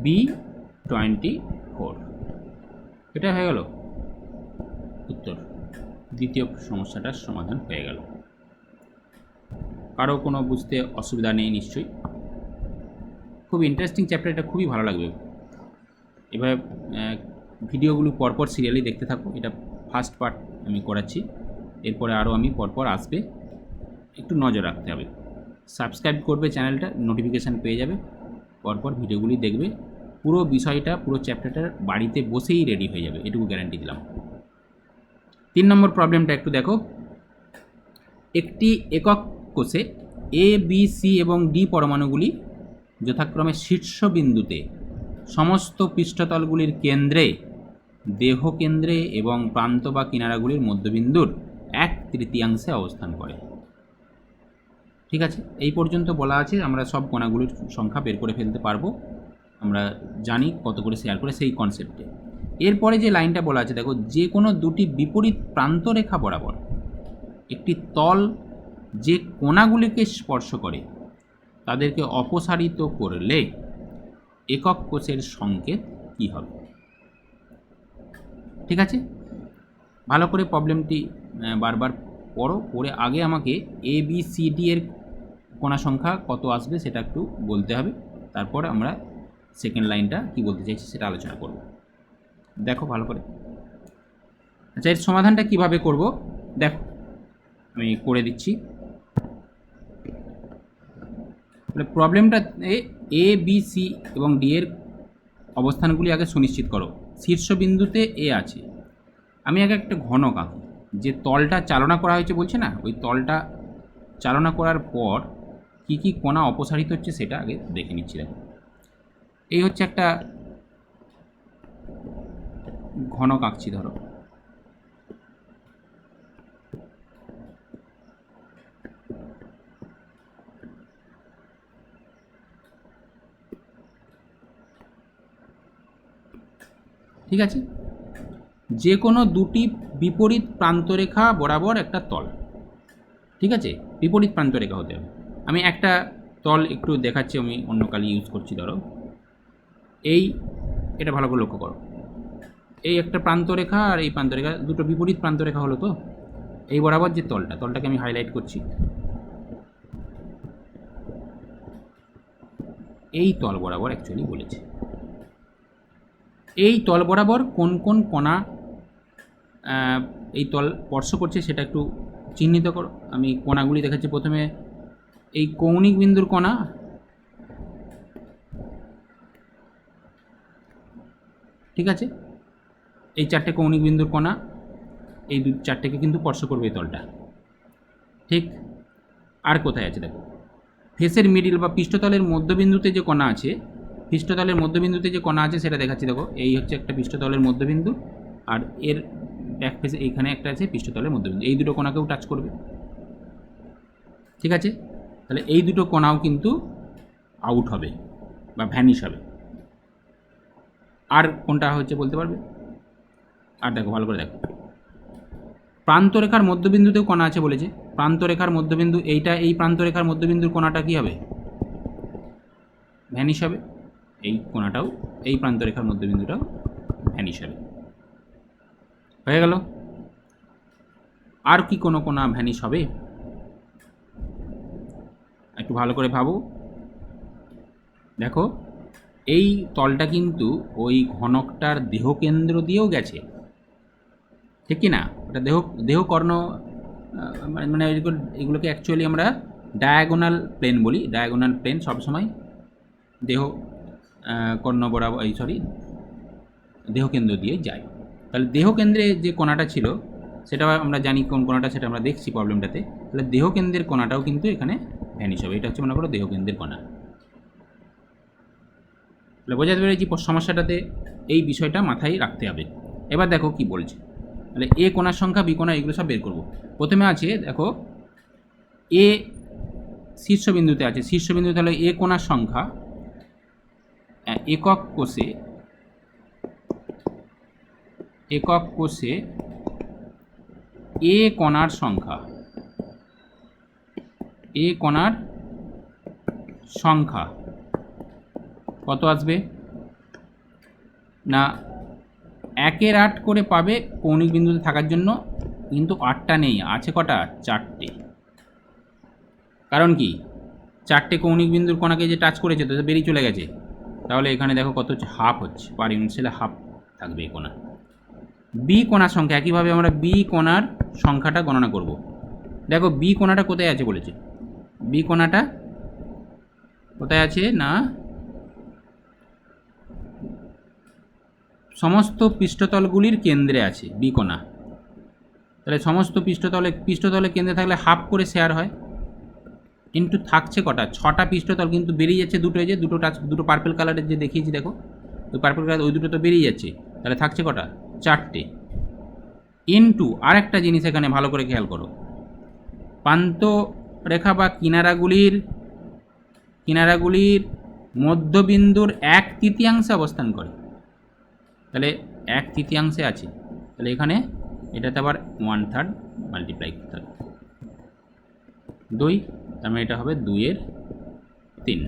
B24। এটা হয়ে গেল উত্তর, দ্বিতীয় সমস্যাটার সমাধান হয়ে গেল। কারো কোনো বুঝতে অসুবিধা নেই নিশ্চয়ই? খুব ইন্টারেস্টিং চ্যাপ্টার, এটা খুবই ভালো লাগবে। এভাবে ভিডিওগুলো পরপর সিরিয়ালি দেখতে থাকো। এটা ফার্স্ট পার্ট আমি করাচ্ছি, এরপরে আরও আমি পরপর আসবে, একটু নজর রাখতে হবে। সাবস্ক্রাইব করবে চ্যানেলটা, নোটিফিকেশান পেয়ে যাবে, পরপর ভিডিওগুলি দেখবে, পুরো বিষয়টা পুরো চ্যাপ্টারটা বাড়িতে বসেই রেডি হয়ে যাবে, এটুকু গ্যারান্টি দিলাম। 3 নম্বর প্রবলেমটা একটু দেখো। একটি একক কোষে এ বি সি এবং ডি পরমাণুগুলি যথাক্রমে শীর্ষবিন্দুতে সমস্ত পৃষ্ঠতলগুলির কেন্দ্রে, দেহ কেন্দ্রে এবং প্রান্ত বা কিনারাগুলির মধ্যবিন্দুর 1/3 অবস্থান করে। ঠিক আছে, এই পর্যন্ত বলা আছে। আমরা সব কণাগুলির সংখ্যা বের করে ফেলতে পারবো, আমরা জানি কত করে শেয়ার করে সেই কনসেপ্টে। এরপরে যে লাইনটা বলা আছে দেখো, যে কোনো দুটি বিপরীত প্রান্তরেখা বরাবর একটি তল যে কোণাগুলিকে স্পর্শ করে তাদেরকে অপসারিত করলে একক কোষের সংকেত কী হবে? ঠিক আছে, ভালো করে প্রবলেমটি বারবার পড়ো, পড়ে আগে আমাকে এ বি সি ডি এর কোণা সংখ্যা কত আসবে সেটা একটু বলতে হবে, তারপর আমরা সেকেন্ড লাইনটা কী বলতে চাইছি সেটা আলোচনা করব। দেখো ভালো করে। আচ্ছা, এর সমাধানটা কিভাবে করব দেখো, আমি করে দিচ্ছি। প্রবলেমটা এ বি সি এবং ডি এর অবস্থানগুলি আগে সুনিশ্চিত করো। শীর্ষবিন্দুতে এ আছে, আমি আগে একটা ঘনক আঁকি। যে তলটা চালনা করা হয়েছে বলছে না, ওই তলটা চালনা করার পর কি কি কোণা অপসারিত হচ্ছে সেটা আগে দেখে নিচ্ছি। দেখো, এই হচ্ছে একটা ঘনক আঁকছি ধরো। ঠিক আছে, যে কোনো দুটি বিপরীত প্রান্তরেখা বরাবর একটা তল। ঠিক আছে, বিপরীত প্রান্তরেখা হতে হবে। আমি একটা তল একটু দেখাচ্ছি, আমি অন্য কালি ইউজ করছি। ধরো এটা ভালো করে লক্ষ্য করো, এই একটা প্রান্তরেখা আর এই প্রান্তরেখা, দুটো বিপরীত প্রান্তরেখা হলো তো। এই বরাবর যে তলটাকে আমি হাইলাইট করছি, এই তল বরাবর অ্যাকচুয়ালি বলেছে। এই তল বরাবর কোন কোন কোণা এই তল স্পর্শ করছে সেটা একটু চিহ্নিত করো। আমি কোণাগুলি দেখাচ্ছি। প্রথমে এই কৌণিক বিন্দুর কোণা, ঠিক আছে, এই 4টে কৌণিক বিন্দুর কোণা, এই 4টেকে কিন্তু স্পর্শ করবে এই তলটা। ঠিক, আর কোথায় আছে দেখো, ফেসের মিডিল বা পৃষ্ঠতলের মধ্যবিন্দুতে যে কোণা আছে, পৃষ্ঠতলের মধ্যবিন্দুতে যে কোণা আছে সেটা দেখাচ্ছি। দেখো, এই হচ্ছে একটা পৃষ্ঠতলের মধ্যবিন্দু, আর এর ব্যাক ফেসে এইখানে একটা আছে পৃষ্ঠতলের মধ্যবিন্দু। এই দুটো কোণাকেও টাচ করবে। ঠিক আছে, তাহলে এই দুটো কোণাও কিন্তু আউট হবে বা ভ্যানিশ হবে। আর কোনটা হচ্ছে বলতে পারবে? আর দেখো ভালো করে দেখো, প্রান্তরেখার মধ্যবিন্দুতেও কোণা আছে বলেছে। প্রান্তরেখার মধ্যবিন্দু এইটা, এই প্রান্তরেখার মধ্যবিন্দুর কোণাটা কী হবে? ভ্যানিশ হবে। এই কোণাটাও, এই প্রান্তরেখার মধ্যবিন্দুটাও ভ্যানিশ হবে। হয়ে গেল। আর কি কোনো কোণা ভ্যানিশ হবে? একটু ভালো করে ভাবো। দেখো, এই তলটা কিন্তু ওই ঘনকটার দেহকেন্দ্র দিয়েও গেছে, ঠিক কি না? ওটা দেহকর্ণ, মানে এগুলোকে অ্যাকচুয়ালি আমরা ডায়াগোনাল প্লেন বলি। ডায়াগোনাল প্লেন সবসময় দেহ কর্ণ বরাবর, দেহকেন্দ্র দিয়ে যায়। তাহলে দেহকেন্দ্রে যে কোণাটা ছিল সেটা আমরা জানি কোন কোণাটা, সেটা আমরা দেখছি প্রবলেমটাতে। তাহলে দেহকেন্দ্রের কোণাটাও কিন্তু এখানে ভ্যানিশ হবে। এটা হচ্ছে মনে করো দেহকেন্দ্রের কোণা। তাহলে বোঝাতে পেরেছি সমস্যাটাতে এই বিষয়টা মাথায় রাখতে হবে। এবার দেখো কি বলছে। তাহলে এ কোণার সংখ্যা, বি কোণা, এগুলো সব বের করব। প্রথমে আছে দেখো, এ শীর্ষবিন্দুতে আছে। শীর্ষবিন্দুতে তাহলে এ কোণার সংখ্যা একক কোষে এ কোণার সংখ্যা কত আসবে না, 1/8 করে পাবে কৌণিক বিন্দুতে থাকার জন্য, কিন্তু 8টা নেই, আছে কটা? 4টে। কারণ কি, 4টে কৌণিক বিন্দুর কোণাকে যে টাচ করেছে তো বেরিয়ে চলে গেছে। তাহলে এখানে দেখো কত হচ্ছে, হাফ হচ্ছে, পার ইউনিট সেলে হাফ থাকবে এই কোণা। বি কোণার সংখ্যা, একইভাবে আমরা বি কোণার সংখ্যাটা গণনা করব। দেখো বি কোণাটা কোথায় আছে বলেছে, বি কোণাটা কোথায় আছে না, সমস্ত পৃষ্ঠতলগুলির কেন্দ্রে আছে বি কণা। তাহলে সমস্ত পৃষ্ঠতলে কেন্দ্রে থাকলে হাফ করে শেয়ার হয়, কিন্তু থাকছে কটা? 6টা পৃষ্ঠতল, কিন্তু বেরিয়ে যাচ্ছে দুটো। এই যে দুটো পার্পল কালারের যে দেখিয়েছি দেখো, ওই পার্পল কালার ওই দুটো তো বেরিয়ে যাচ্ছে, তাহলে থাকছে কটা? 4টে। ইনটু আরেকটা জিনিস এখানে ভালো করে খেয়াল করো, প্রান্ত রেখা বা কিনারাগুলির মধ্যবিন্দুর 1/3 অবস্থান করে। তাহলে 1/3 আছে, তাহলে এখানে এটাতে আবার 1/3 মাল্টিপ্লাই করতে হবে 2, তার মানে এটা হবে 2/3।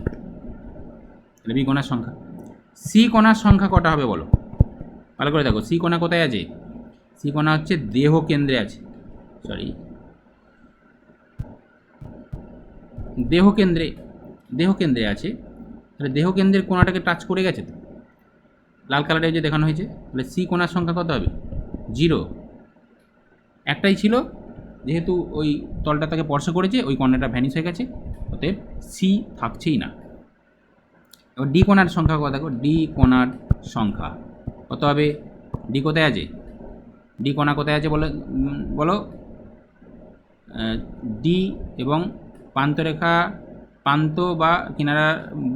তাহলে বি কোণার সংখ্যা। সি কোণার সংখ্যা কটা হবে বলো? ভালো করে দেখো, সি কোণা কোথায় আছে? সি কোণা হচ্ছে দেহ কেন্দ্রে আছে, দেহ কেন্দ্রে আছে। তাহলে দেহ কেন্দ্রের কোণাটাকে টাচ করে গেছে তো, লাল কালারে যে দেখানো হয়েছে। তাহলে সি কোণার সংখ্যা কত হবে? 0। একটাই ছিল, যেহেতু ওই তলটা তাকে স্পর্শ করেছে, ওই কর্নারটা ভ্যানিশ হয়ে গেছে, অতএব সি থাকছেই না। এবার ডি কোণার সংখ্যা কত দেখো, ডি কোণার সংখ্যা কত হবে? ডি কোথায় আছে? ডি কোণা কোথায় আছে বলো? ডি এবং প্রান্ত বা কিনারা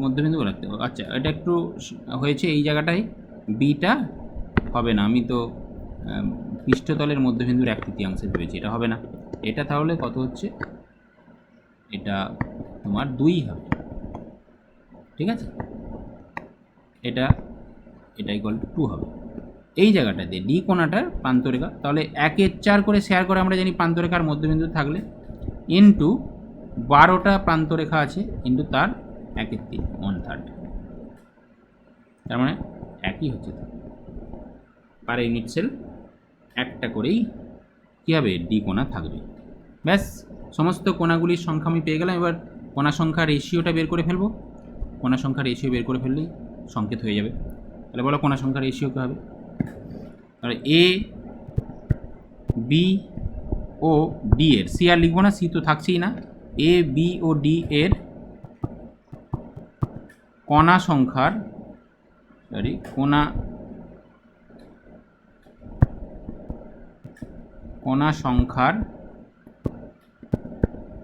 মধ্যবিন্দু রাখতে হবে। আচ্ছা, এটা একটু হয়েছে এই জায়গাটায়, বিটা হবে না, আমি তো পৃষ্ঠতলের মধ্যবিন্দুর 1/3 ভেবেছি, এটা হবে না। এটা তাহলে কত হচ্ছে? এটা তোমার 2 হবে, ঠিক আছে? এটা ইকুয়াল টু 2 হবে। এই জায়গাটাতে ডি কোণাটার প্রান্তরেখা, তাহলে 1/4 করে শেয়ার করে আমরা জানি প্রান্তরেখার মধ্যবিন্দু থাকলে, ইন্টু 12টা প্রান্তরেখা আছে, ইন্টু তার 1/3 1/3, তার মানে একই হচ্ছে। পার ইউনিট সেল একটা করেই কী হবে? ডি কোণা থাকবে। ব্যাস, সমস্ত কোণাগুলির সংখ্যা আমি পেয়ে গেলাম। এবার কোণা সংখ্যা রেশিওটা বের করে ফেলবো। কোণা সংখ্যা রেশিও বের করে ফেললেই সংকেত হয়ে যাবে। তাহলে বলো কোণা সংখ্যা রেশিও কী হবে? তাহলে এ বি ও ডি এর, সি আর লিখবো না, সি তো থাকছেই না, এ বি ও ডি এর কোণা সংখ্যার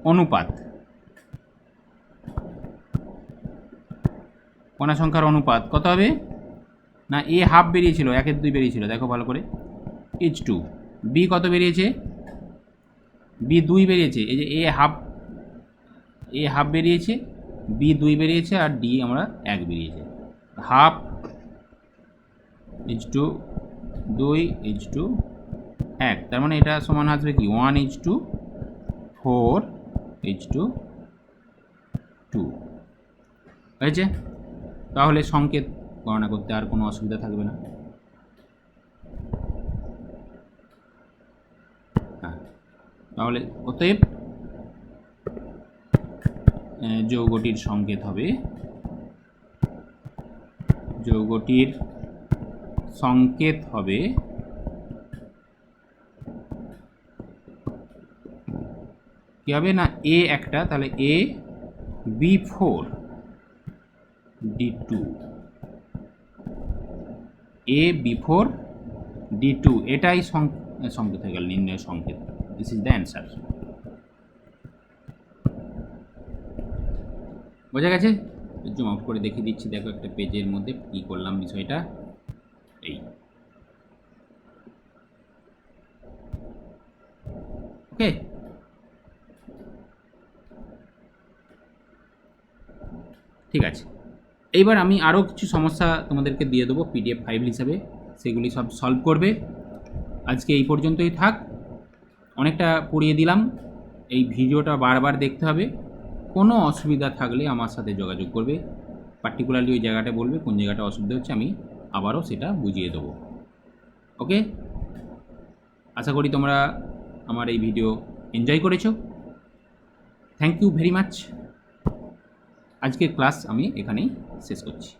অনুপাত। কোণা সংখ্যার অনুপাত কত হবে? না, এ হাফ বেরিয়েছিল, 1/2 বেরিয়েছিল, দেখো ভালো করে, H2। বি কত বেরিয়েছে? বি 2 বেরিয়েছে। এই যে এ হাফ বেরিয়েছে, বি 2 বেরিয়েছে, আর ডি আমরা 1 বেরিয়েছে। হাফ H2 2 H2 1, তার মানে এটা সমান আসবে কি? 1 H2 4 H2 2 হয়েছে। তাহলে সংকেত গণনা করতে আর কোনো অসুবিধা থাকবে না। হ্যাঁ, তাহলে অতএব যৌগটির সংকেত হবে, কি হবে না, এ একটা, তাহলে এ B4 D2, এ B4 D2, এটাই সংকেত হয়ে গেল, নির্ণয় সংকেত। This is the answer. বোঝা গেছে? জুম আউট করে দেখিয়ে দিচ্ছি, দেখো একটা পেজের মধ্যে কী করলাম বিষয়টা। এই ওকে, ঠিক আছে। এইবার আমি আরও কিছু সমস্যা তোমাদেরকে দিয়ে দেবো PDF ফাইল হিসাবে, সেগুলি সব সলভ করবে। আজকে এই পর্যন্তই থাক, অনেকটা পড়িয়ে দিলাম। এই ভিডিওটা বারবার দেখতে হবে। কোনো অসুবিধা থাকলে আমার সাথে যোগাযোগ করবে, পার্টিকুলারলি ওই জায়গাটা বলবে কোন জায়গাটা অসুবিধা হচ্ছে, আমি আবারও সেটা বুঝিয়ে দেবো। ওকে, আশা করি তোমরা আমার এই ভিডিও এনজয় করেছো। Thank you very much. আজকের ক্লাস আমি এখানেই শেষ করছি।